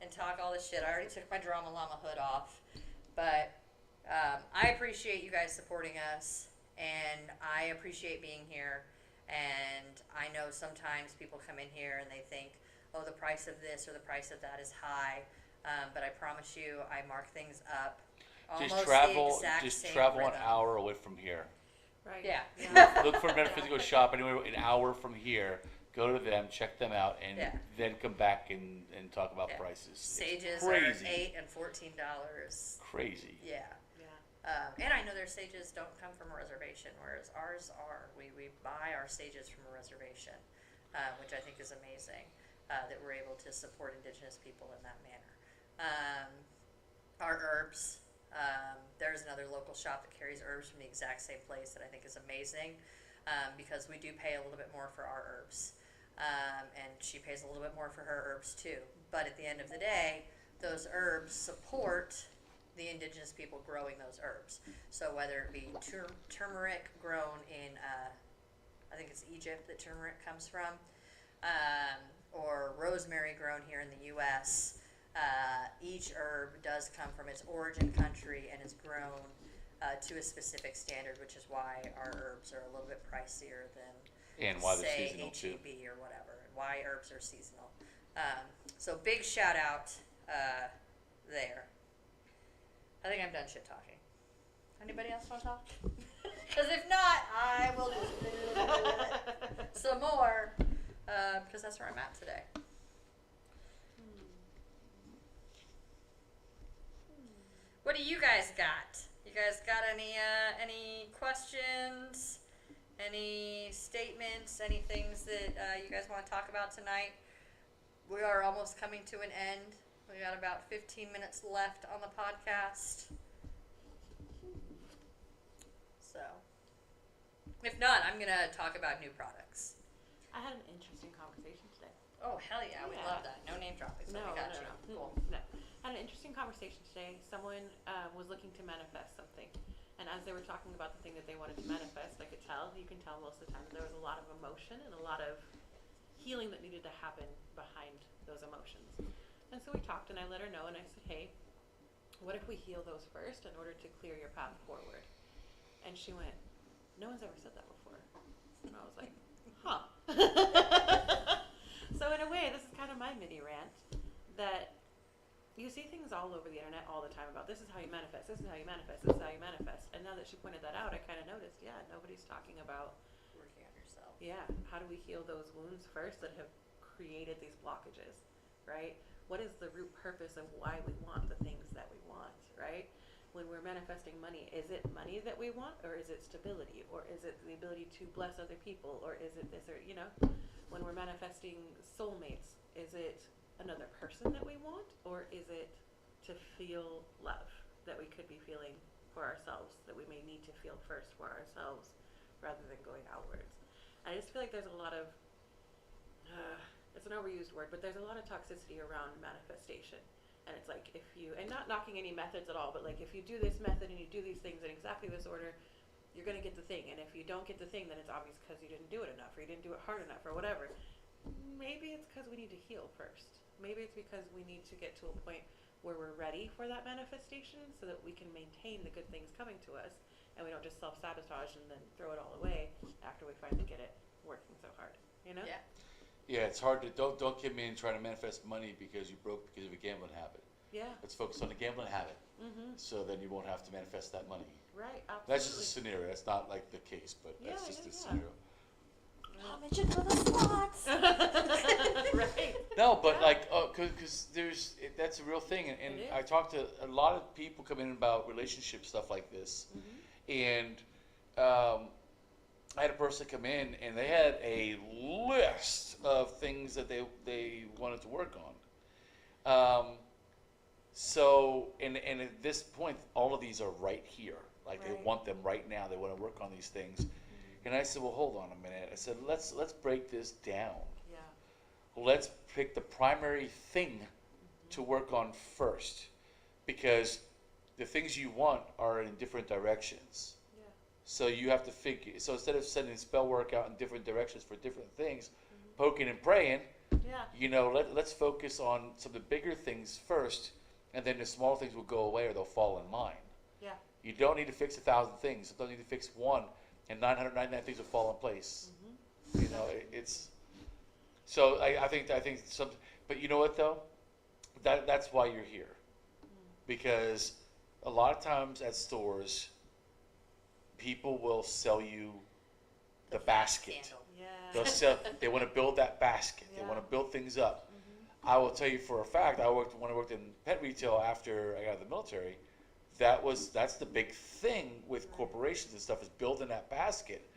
and talk all this shit. I already took my drama llama hood off. But I appreciate you guys supporting us, and I appreciate being here. And I know sometimes people come in here and they think, oh, the price of this or the price of that is high. But I promise you, I mark things up almost just same travel rhythm. an hour away from here. Right. Yeah. Look for a metaphysical shop anywhere an hour from here. Go to them, check them out, and then come back and talk about prices. Sages are $8 and $14. Crazy. Yeah. Yeah. And I know their sages don't come from a reservation, whereas ours are. We buy our sages from a reservation, which I think is amazing, that we're able to support Indigenous people in that manner. Our herbs, there's another local shop that carries herbs from the exact same place that I think is amazing, because we do pay a little bit more for our herbs. And she pays a little bit more for her herbs too. But at the end of the day, those herbs support the indigenous people growing those herbs. So whether it be turmeric grown in, I think it's Egypt that turmeric comes from, or rosemary grown here in the U.S., each herb does come from its origin country and is grown to a specific standard, which is why our herbs are a little bit pricier than, And why they're say, seasonal too. HEB or whatever, and why herbs are seasonal. So big shout out there. I think I'm done shit talking. Anybody else want to talk? Because if not, I will just some more, because that's where I'm at today. What do you guys got? You guys got any questions? Any statements? Any things that you guys want to talk about tonight? We are almost coming to an end. We got about 15 minutes left on the podcast. So, if not, I'm gonna talk about new products. I had an interesting conversation today. Oh hell yeah, we love that. No name dropping, so we got you. Cool. No. I had an interesting conversation today. Someone was looking to manifest something. And as they were talking about the thing that they wanted to manifest, you can tell most of the time that there was a lot of emotion and a lot of healing that needed to happen behind those emotions. And so we talked, and I let her know, and I said, hey, what if we heal those first in order to clear your path forward? And she went, no one's ever said that before. And I was like, huh. So in a way, this is kind of my mini rant that, you see things all over the internet all the time about this is how you manifest, this is how you manifest, this is how you manifest. And now that she pointed that out, I kind of noticed, yeah, nobody's talking about, Working on yourself. yeah, how do we heal those wounds first that have created these blockages, right? What is the root purpose of why we want the things that we want, right? When we're manifesting money, is it money that we want, or is it stability, or is it the ability to bless other people, or is it this, or, you know, when we're manifesting soulmates, is it another person that we want, or is it to feel love that we could be feeling for ourselves, that we may need to feel first for ourselves rather than going outwards? I just feel like there's a lot of, it's an overused word, but there's a lot of toxicity around manifestation. And it's like, if you, and not knocking any methods at all, but like if you do this method and you do these things in exactly this order, you're going to get the thing. And if you don't get the thing, then it's obvious because you didn't do it enough, or you didn't do it hard enough, or whatever. Maybe it's because we need to heal first. Maybe it's because we need to get to a point where we're ready for that manifestation so that we can maintain the good things coming to us, and we don't just self-sabotage and then throw it all away after we finally get it working so hard, you know? Yeah. Yeah, it's hard to, don't get me in trying to manifest money because you broke because of a gambling habit. Yeah. Let's focus on the gambling habit, Mm-hmm. so then you won't have to manifest that money. Right, absolutely. That's just a scenario, that's not like the case, but that's Yeah, just a yeah. scenario. Homage for the slots. Right. No, but Yeah. like, because that's a real thing, and It is. I talk to a lot of people come in about relationship stuff like this, Mm-hmm. and I had a person come in and they had a list of things that they wanted to work on. So, and at this point, all of these are right here. Like Right. they want them right now. They want to work on these things. And I said, well, hold on a minute. I said, let's break this down. Yeah. Let's pick the primary thing to work on first, because the things you want are in different directions. Yeah. So you have to figure. So instead of sending spell work out in different directions for different things, poking and praying, Yeah. you know, let's focus on some of the bigger things first, and then the small things will go away or they'll fall in line. Yeah. You don't need to fix 1,000 things. Sometimes you need to fix one, and 999 things will fall in place. Mm-hmm. You know, it's. So I think some. But you know what though? That's why you're here, because a lot of times at stores, people will sell you the basket. Scandal. Yeah. They'll sell. They want to build that basket. They Yeah. want to build things up. Mm-hmm. I will tell you for a fact. When I worked in pet retail after I got out of the military. That's the big thing with Right. corporations and stuff, is building that basket.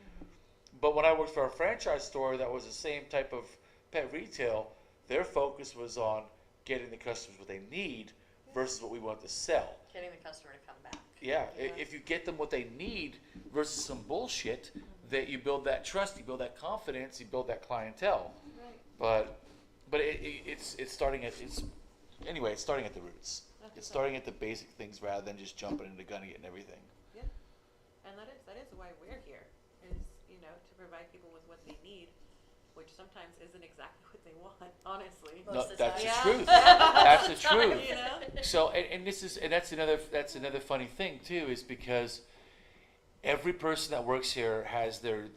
But when I worked for a franchise store that was the same type of pet retail, their focus was on getting the customers what they need versus what we want to sell. Getting the customer to come back. Yeah, Yeah. if you get them what they need versus some bullshit, that you build that trust, you build that confidence, you build that clientele. Right. But it's starting at it's starting at the roots. That's It's what's starting at the basic things rather than just jumping into gunning it and everything. Yeah. And that is why we're here, is, you know, to provide people with what they need, which sometimes isn't exactly what they want, honestly. Most No, of the that's the time. truth. Yeah. That's the truth. You know? So, and that's another funny thing too, is because every person that works here has their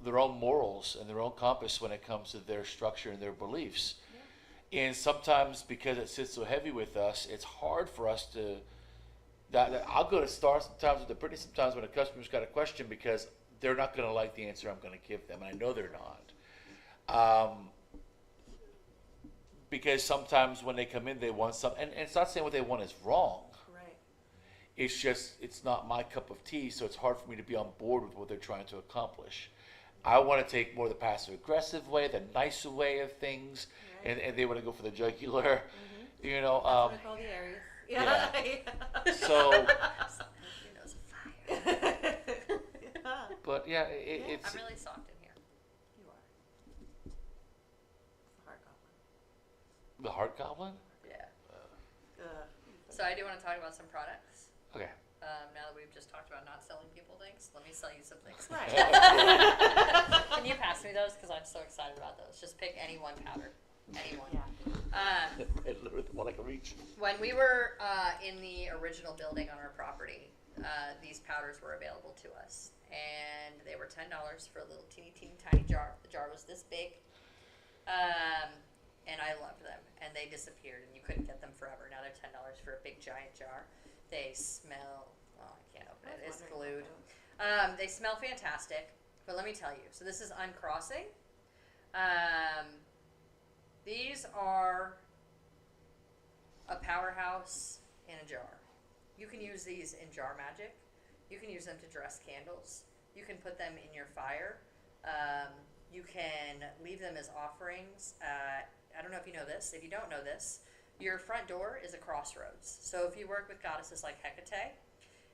own morals and their own compass when it comes to their structure and their beliefs. And sometimes, because it sits so heavy with us, it's hard for us to. I'll go to Star sometimes with the Brittany sometimes when a customer's got a question, because they're not going to like the answer I'm going to give them, and I know they're not. Because sometimes when they come in, they want something, and it's not saying what they want is wrong. Right. It's just, it's not my cup of tea, so it's hard for me to be on board with what they're trying to accomplish. I want to take more the passive-aggressive way, the nicer way of things, Right. and they want to go for the jugular, you know. That's what I call the Aries. yeah. Yeah. So, Your nose is fire. Yeah. but yeah, Yeah, it's I'm really soft in here. You are. It's the heart goblin. the heart goblin. Yeah. Ugh. So I do want to talk about some products. Okay. Now that we've just talked about not selling people things, let me sell you some things. Right. Can you pass me those? Because I'm so excited about those. Just pick any one powder. Any one. Yeah. Literally the one I can reach. When we were in the original building on our property, these powders were available to us. And they were $10 for a little teeny tiny jar. The jar was this big. And I loved them. And they disappeared, and you couldn't get them forever. for a big giant jar. They smell, oh, I can't open it, I was it's wondering glued. about They smell fantastic, but let me tell you, so this is uncrossing. These are a powerhouse in a jar. You can use these in jar magic. You can use them to dress candles. You can put them in your fire. You can leave them as offerings. I don't know if you know this. If you don't know this, your front door is a crossroads. So if you work with goddesses like Hecate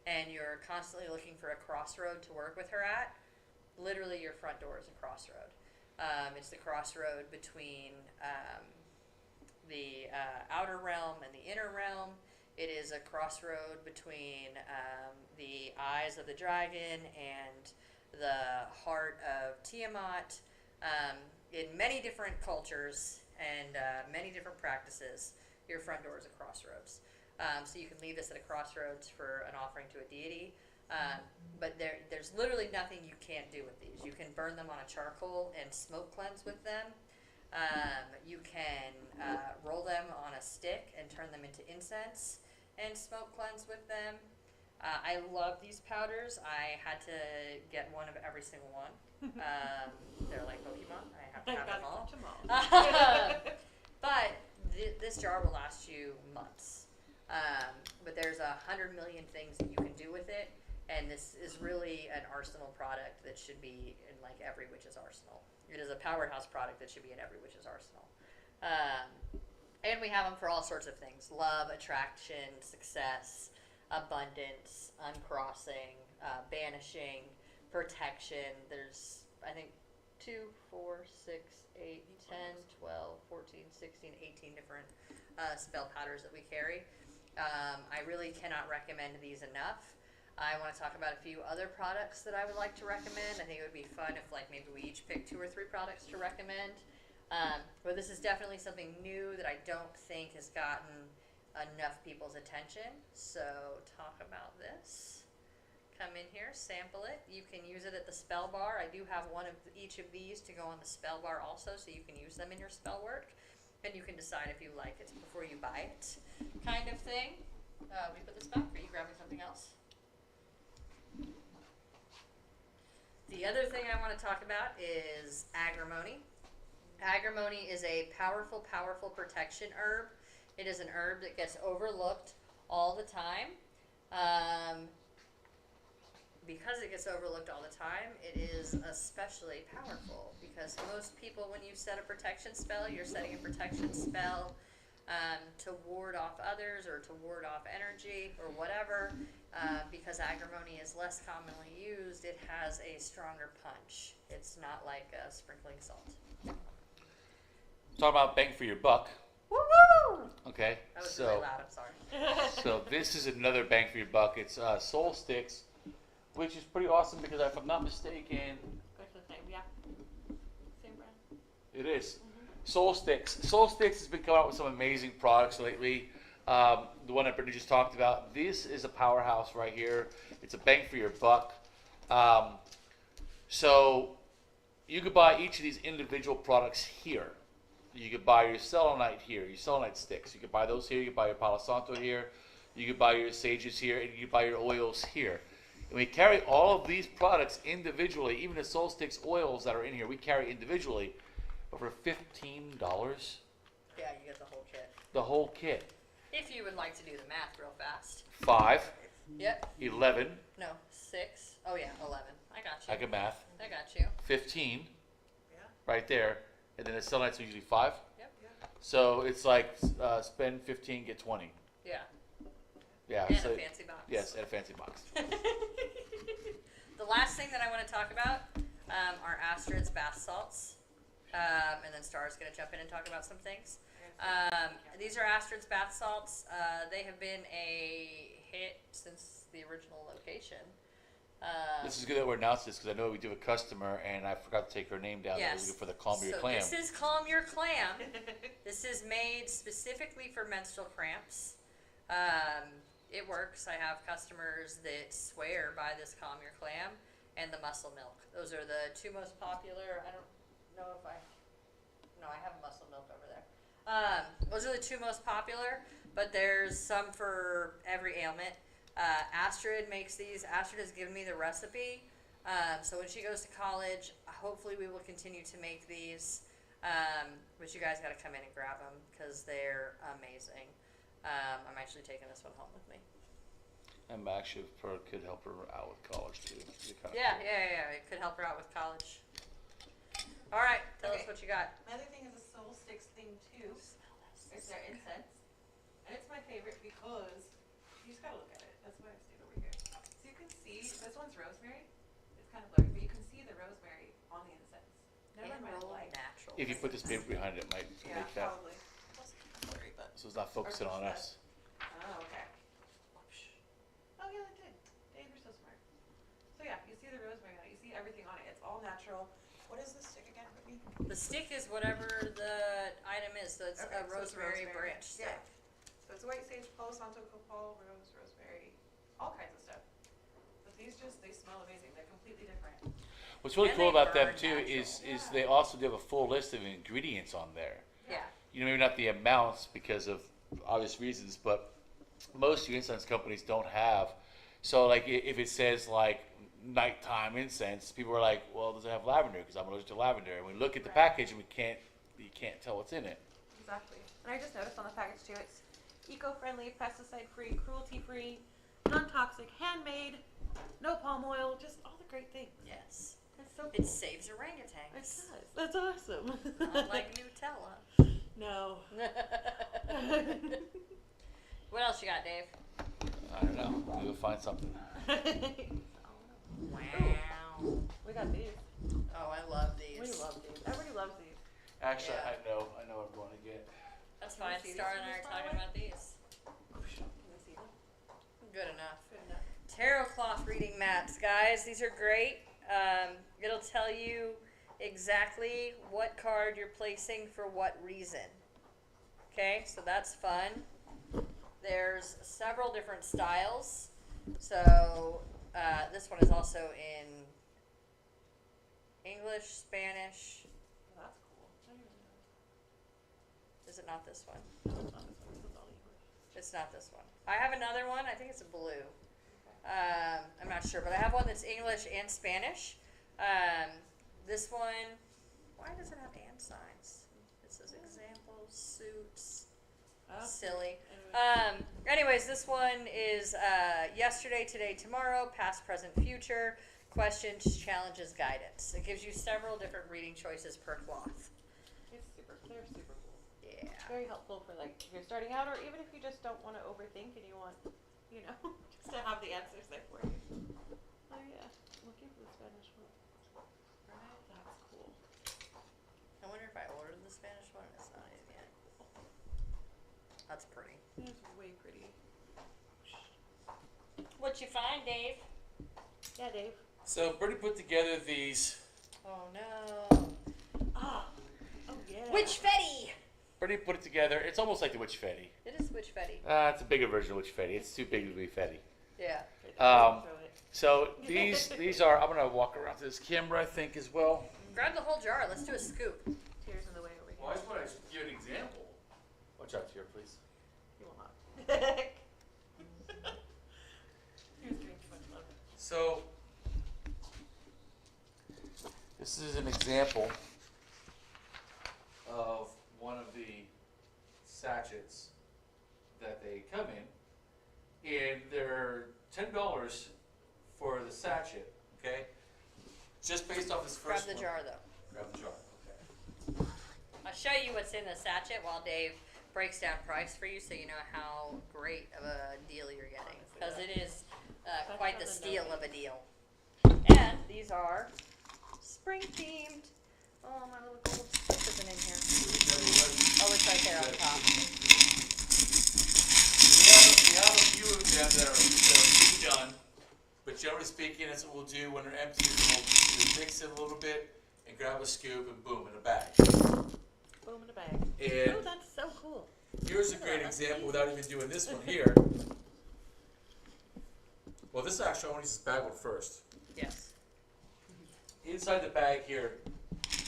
and you're constantly looking for a crossroad to work with her at, literally your front door is a crossroad. It's the crossroad between the outer realm and the inner realm. It is a crossroad between the eyes of the dragon and the heart of Tiamat. In many different cultures and many different practices, your front door is a crossroads. So you can leave this at a crossroads for an offering to a deity. But there's literally nothing you can't do with these. You can burn them on a charcoal and smoke cleanse with them. You can roll them on a stick and turn them into incense and smoke cleanse with them. I love these powders. I had to get one of every single one. They're like Pokemon. I have to have them all. But this jar will last you months. But there's 100 million things that you can do with it. And this is really an arsenal product that should be in like every witch's arsenal. It is a powerhouse product that should be in every witch's arsenal. And we have them for all sorts of things: love, attraction, success, abundance, uncrossing, banishing, protection. There's, I think, 2, 4, 6, 8, 10, 12, 14, 16, 18 different spell powders that we carry. I really cannot recommend these enough. I want to talk about a few other products that I would like to recommend. I think it would be fun if like maybe we each pick 2 or 3 products to recommend. But this is definitely something new that I don't think has gotten enough people's attention. So talk about this. Come in here, sample it. You can use it at the spell bar. I do have one of each of these to go on the spell bar also, so you can use them in your spell work. And you can decide if you like it before you buy it, kind of thing. We put this back. Are you grabbing something else? The other thing I want to talk about is agrimony. Agrimony is a powerful, powerful protection herb. It is an herb that gets overlooked all the time. Because it gets overlooked all the time, it is especially powerful. Because most people, when you set a protection spell, you're setting a protection spell to ward off others or to ward off energy or whatever. Because agrimony is less commonly used, it has a stronger punch. It's not like sprinkling salt. Talk about bang for your buck. Woo-woo! Okay, That was really loud, I'm sorry. so this is another bang for your buck. It's Soul Sticks, which is pretty awesome because if I'm not mistaken, That's the same, yeah. Same brand. it is. Soul Sticks. Soul Sticks has been coming out with some amazing products lately. The one that Brittany just talked about. This is a powerhouse right here. It's a bang for your buck. So you could buy each of these individual products here. You could buy your selenite here, your selenite sticks. You could buy those here. You could buy your Palo Santo here. You could buy your sages here, and you could buy your oils here. And we carry all of these products individually, even the Soul Sticks oils that are in here. We carry individually, but for $15. Yeah, you get the whole kit. The whole kit. If you would like to do the math real fast. 5, Yep. 11. No, 6. Oh yeah, 11. I got you. I can math. I got you. 15. Yeah. Right there. And then the selenites are usually 5. Yep. So it's like spend 15, get 20. Yeah. Yeah. And so a fancy box. yes, and a fancy box. The last thing that I want to talk about are Astrid's bath salts. And then Star's going to jump in and talk about some things. These are Astrid's bath salts. They have been a hit since the original location. This is good that we're announcing this because I know we do have a customer and I forgot to take her name down. Yes. For the Calm Your So Clam. this is Calm Your Clam. This is made specifically for menstrual cramps. It works. I have customers that swear by this Calm Your Clam and the muscle milk. Those are the 2 most popular. I don't know if I have muscle milk over there. Those are the 2 most popular, but there's some for every ailment. Astrid makes these. Astrid has given me the recipe. So when she goes to college, hopefully we will continue to make these. But you guys got to come in and grab them because they're amazing. I'm actually taking this one home with me. And actually, could help her out with college too. Yeah. It could help her out with college. All right, tell us what you got. My other thing is a soul sticks thing too. It's their incense, and it's my favorite because you just gotta look at it. That's why I stayed over here. So you can see this one's rosemary. It's kind of blurry, but you can see the rosemary on the incense. Never mind white. Natural. If you put this paper behind it, it might Yeah, make that. probably. It's kind of blurry, but. So it's not focusing on us. Oh, okay. Oh yeah, it did. Dave, you're so smart. So yeah, you see the rosemary on it. You see everything on it. It's all natural. What is this stick again, Brittany? The stick is whatever the item is. So it's Okay, a so it's rosemary branch stick. Yeah. So it's white sage, palo santo, copal, rose, rosemary, all kinds of stuff. But these they smell amazing. They're completely different. What's really And cool they about them burn too natural. is they also do have a full list of ingredients on there. Yeah. You know, maybe not the amounts because of obvious reasons, but most incense companies don't have. So like if it says like nighttime incense, people are like, well, does it have lavender? Because I'm allergic to lavender. And we look at the package and you can't tell what's in it. Exactly. And I just noticed on the package too, it's eco-friendly, pesticide-free, cruelty-free, non-toxic, handmade, no palm oil, just all the great things. Yes. That's so cool. It saves orangutans. It does. That's awesome. Unlike Nutella. No. What else you got, Dave? I don't know. We'll find something. Wow. We got these. Oh, I love these. We love these. Everybody loves these. Actually, Yeah. I know what I'm going to get. That's Can we fine. see Star these and I from are this talking far away? about these. Can we see them? Good enough. Good enough. Tarot cloth reading mats, guys. These are great. It'll tell you exactly what card you're placing for what reason. Okay, so that's fun. There's several different styles. So this one is also in English, Spanish. Oh, that's cool. I didn't even know. Is it not this one? No, it's not this one. This is all English. It's not this one. I have another one. I think it's a blue. I'm not sure, but I have one that's English and Spanish. This one, why does it have and signs? It says examples, suits. Oh. Silly. Anyway. Anyways, this one is yesterday, today, tomorrow, past, present, future, questions, challenges, guidance. It gives you several different reading choices per cloth. They're super cool. Yeah. Very helpful for like if you're starting out, or even if you just don't want to overthink and you want, you know, just to have the answers there for you. Oh yeah, looking for the Spanish one. Right, that's cool. I wonder if I ordered the Spanish one. It's not in yet. That's pretty. It's way pretty. What you find, Dave? Yeah, Dave. So Brittany put together these. Oh no. Ah. Oh yeah. Witch Fetty! Brittany put it together. It's almost like the Witch Fetty. It is Witch Fetty. It's a bigger version of Witch Fetty. It's too big to be Fetty. Yeah. Um, So these are. I'm gonna walk around to this camera, I think, as well. Grab the whole jar. Let's do a scoop. Tears in the way over here. Well, I just want to give an example. Watch out here, please. You will not. He was giving too much love. So this is an example of one of the sachets that they come in, and they're $10 for the sachet. Okay, just based off this Grab first the one. jar though. Grab the jar. Okay. I'll show you what's in the sachet while Dave breaks down price for you so you know how great of a deal you're getting. Because it is quite the steal of a deal. And these are spring themed. Oh, my little gold stuff isn't in here. Oh, it's right there on top. We have a few of them that are redone, but generally speaking, that's what we'll do when they're empty. We'll mix it a little bit and grab a scoop and boom, in a bag. Boom in a bag. And Oh, that's so cool. here's a great example without even doing this one here. Well, this actually, I want to use this bag one first. Yes. Inside the bag here,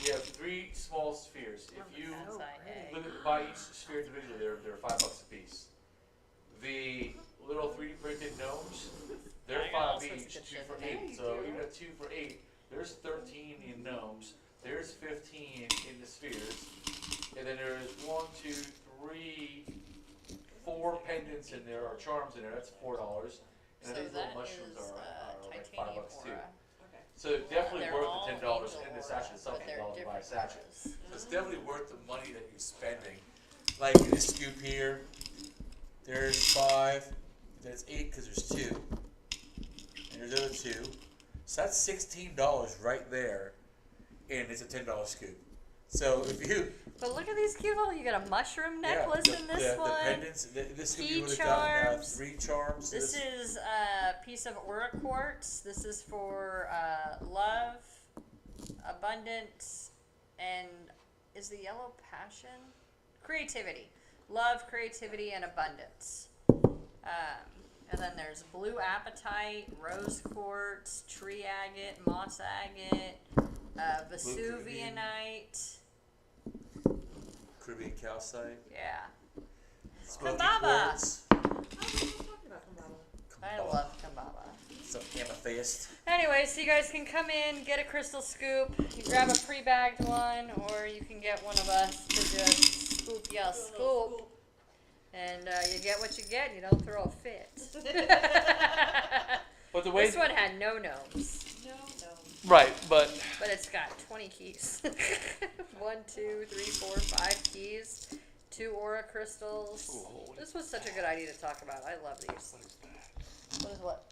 you have 3 small spheres. If you Inside, hey. buy each sphere individually, they're $5 a piece. all sorts of each, good 2 shit for in there. 8. So you got 2 for 8. There's 13 in gnomes. There's 15 in the spheres. And then there's 1, 2, 3, 4 pendants in there, or charms in there. That's $4. And So then these that little mushrooms is are like titanium $5 too. aura. Okay. So definitely They're worth all the $10, angel and the aura, sachet is but something they're $12 to buy a different sachet. colors. So it's definitely worth the money that you're spending. Like in this scoop here, there's 5, there's 8 because there's 2, and there's other 2. So that's $16 right there, and it's a $10 scoop. So if you But look at these cute little. You got a mushroom necklace in this one. the pendants, this scoop Key you would have gotten charms. 3 charms. This is a piece of aura quartz. This is for love, abundance, and is the yellow passion? Creativity. Love, creativity, and abundance. And then there's blue apatite, rose quartz, tree agate, moss agate, Vesuvianite. Caribbean calcite. Yeah. Smoky Kambaba. quartz. I love Kambaba. Some amethyst. Anyway, so you guys can come in, get a crystal scoop. You grab a pre-bagged one, or you can get one of us to just scoop ya scoop. And you get what you get. You don't throw a fit. But the way This one had no gnomes, No. right, but but it's got 20 keys. 1, 2, 3, 4, 5 keys. 2 aura crystals. Ooh, This was such a good idea to talk about. I love these. what is that? What is what?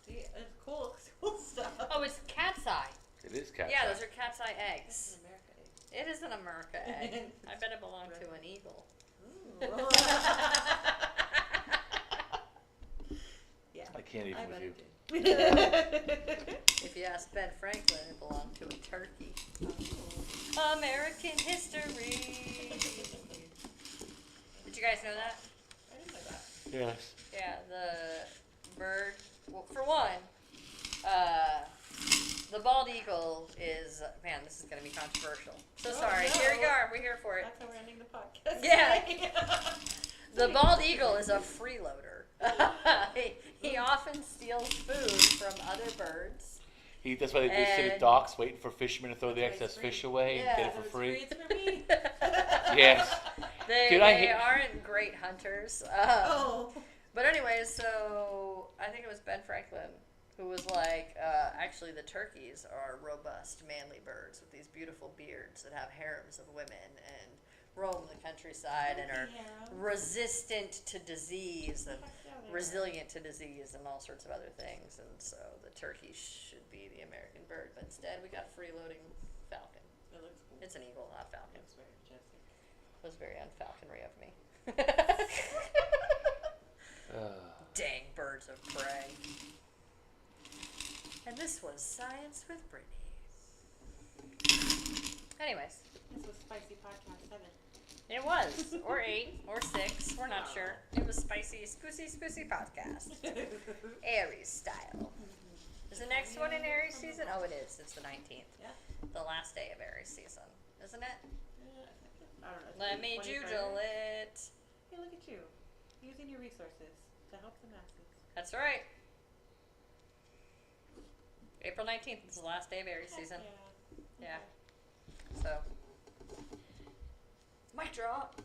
See, it's cool stuff. Oh, it's cat's eye. It is cat. Yeah, those are cat's eye eggs. America egg. It is an America egg. I bet it belonged to an eagle. Yeah. I can't even I with bet you. it did. If you ask Ben Franklin, it belonged to a turkey. American history. Did you guys know that? I didn't know that. Yes. Yeah, the bird. Well, for one, the bald eagle is. Man, this is going to be controversial. So Oh, sorry. no. Here we are. We're here for it. That's how we're ending the podcast. Yeah. The bald eagle is a freeloader. He often steals food from other birds. That's why they sit at And- docks waiting for fishermen to throw the That's why excess it's free. fish away Yeah, and get it So for it's free. It's for me. Yes. They, Dude, I they hate- aren't great hunters. Oh. But anyways, so I think it was Ben Franklin who was like, actually the turkeys are robust, manly birds with these beautiful beards that have harems of women and roam the countryside and are resistant to disease and resilient to disease and all sorts of other things. And so the turkey should be the American bird, but instead we got a freeloading falcon. It looks cool. It's an eagle, not a falcon. Looks very majestic. It was very unfalconry of me. Dang birds of prey. And this was Science with Brittany. Anyways, This was Spicy Podcast 7. it was, or 8, or 6, we're not sure. It was Spicy Spoosy Podcast. Aries style. Is the next one in Aries season? Oh, it is. It's the 19th. Yeah. The last day of Aries season, isn't it? I don't know. Let me doodle it. Hey, look at you. Using your resources to help the masses. That's right. April 19th is the last day of Aries season. Yeah. Yeah. So. Mic drop.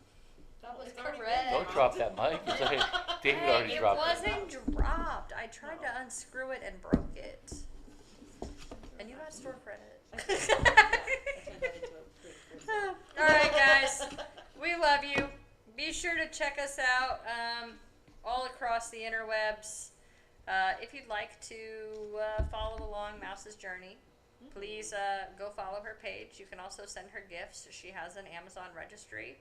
That was It's already correct. Don't drop that mic. It's like David Hey, already it dropped wasn't dropped. I tried to unscrew it and broke it. And you got store credit. I turned that into a big person. Alright guys, we love you. Be sure to check us out all across the interwebs. If you'd like to follow along Mouse's journey, please go follow her page. You can also send her gifts. She has an Amazon registry.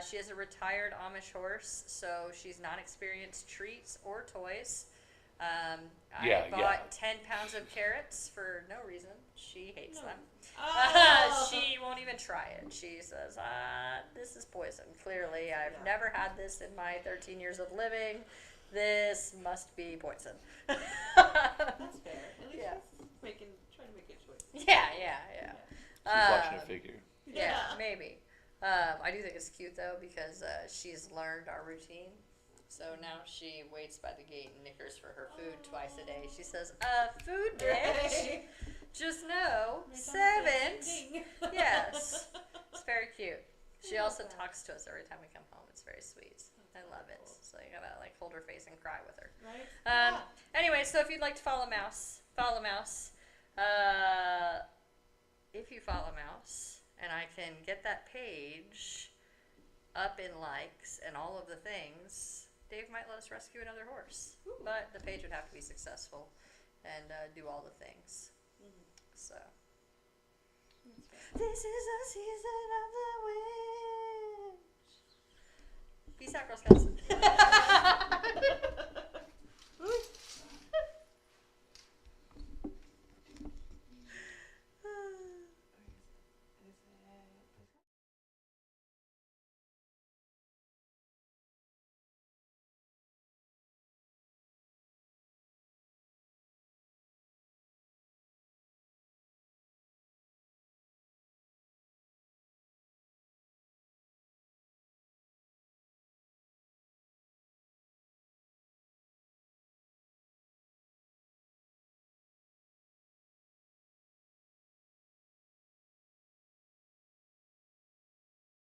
She is a retired Amish horse, so she's not experienced treats or toys. I bought 10 pounds of carrots for no reason. She hates them. Oh. She won't even try it. She says, this is poison. Clearly, I've never had this in my 13 years of living. This must be poison. That's fair. At least she's trying to make a choice. Yeah. She's watching her figure. Yeah, maybe. I do think it's cute though because she's learned our routine. So now she waits by the gate and nickers for her food twice a day. She says, food bitch. Just know, 7. Yes. It's very cute. She also talks to us every time we come home. It's very sweet. I love it. So you gotta like hold her face and cry with her. Right? Anyway, so if you'd like to follow Mouse. If you follow Mouse, and I can get that page up in likes and all of the things, Dave might let us rescue another horse. Ooh. But the page would have to be successful and do all the things. So. This is the season of the witch. Peace out, Girl Scouts.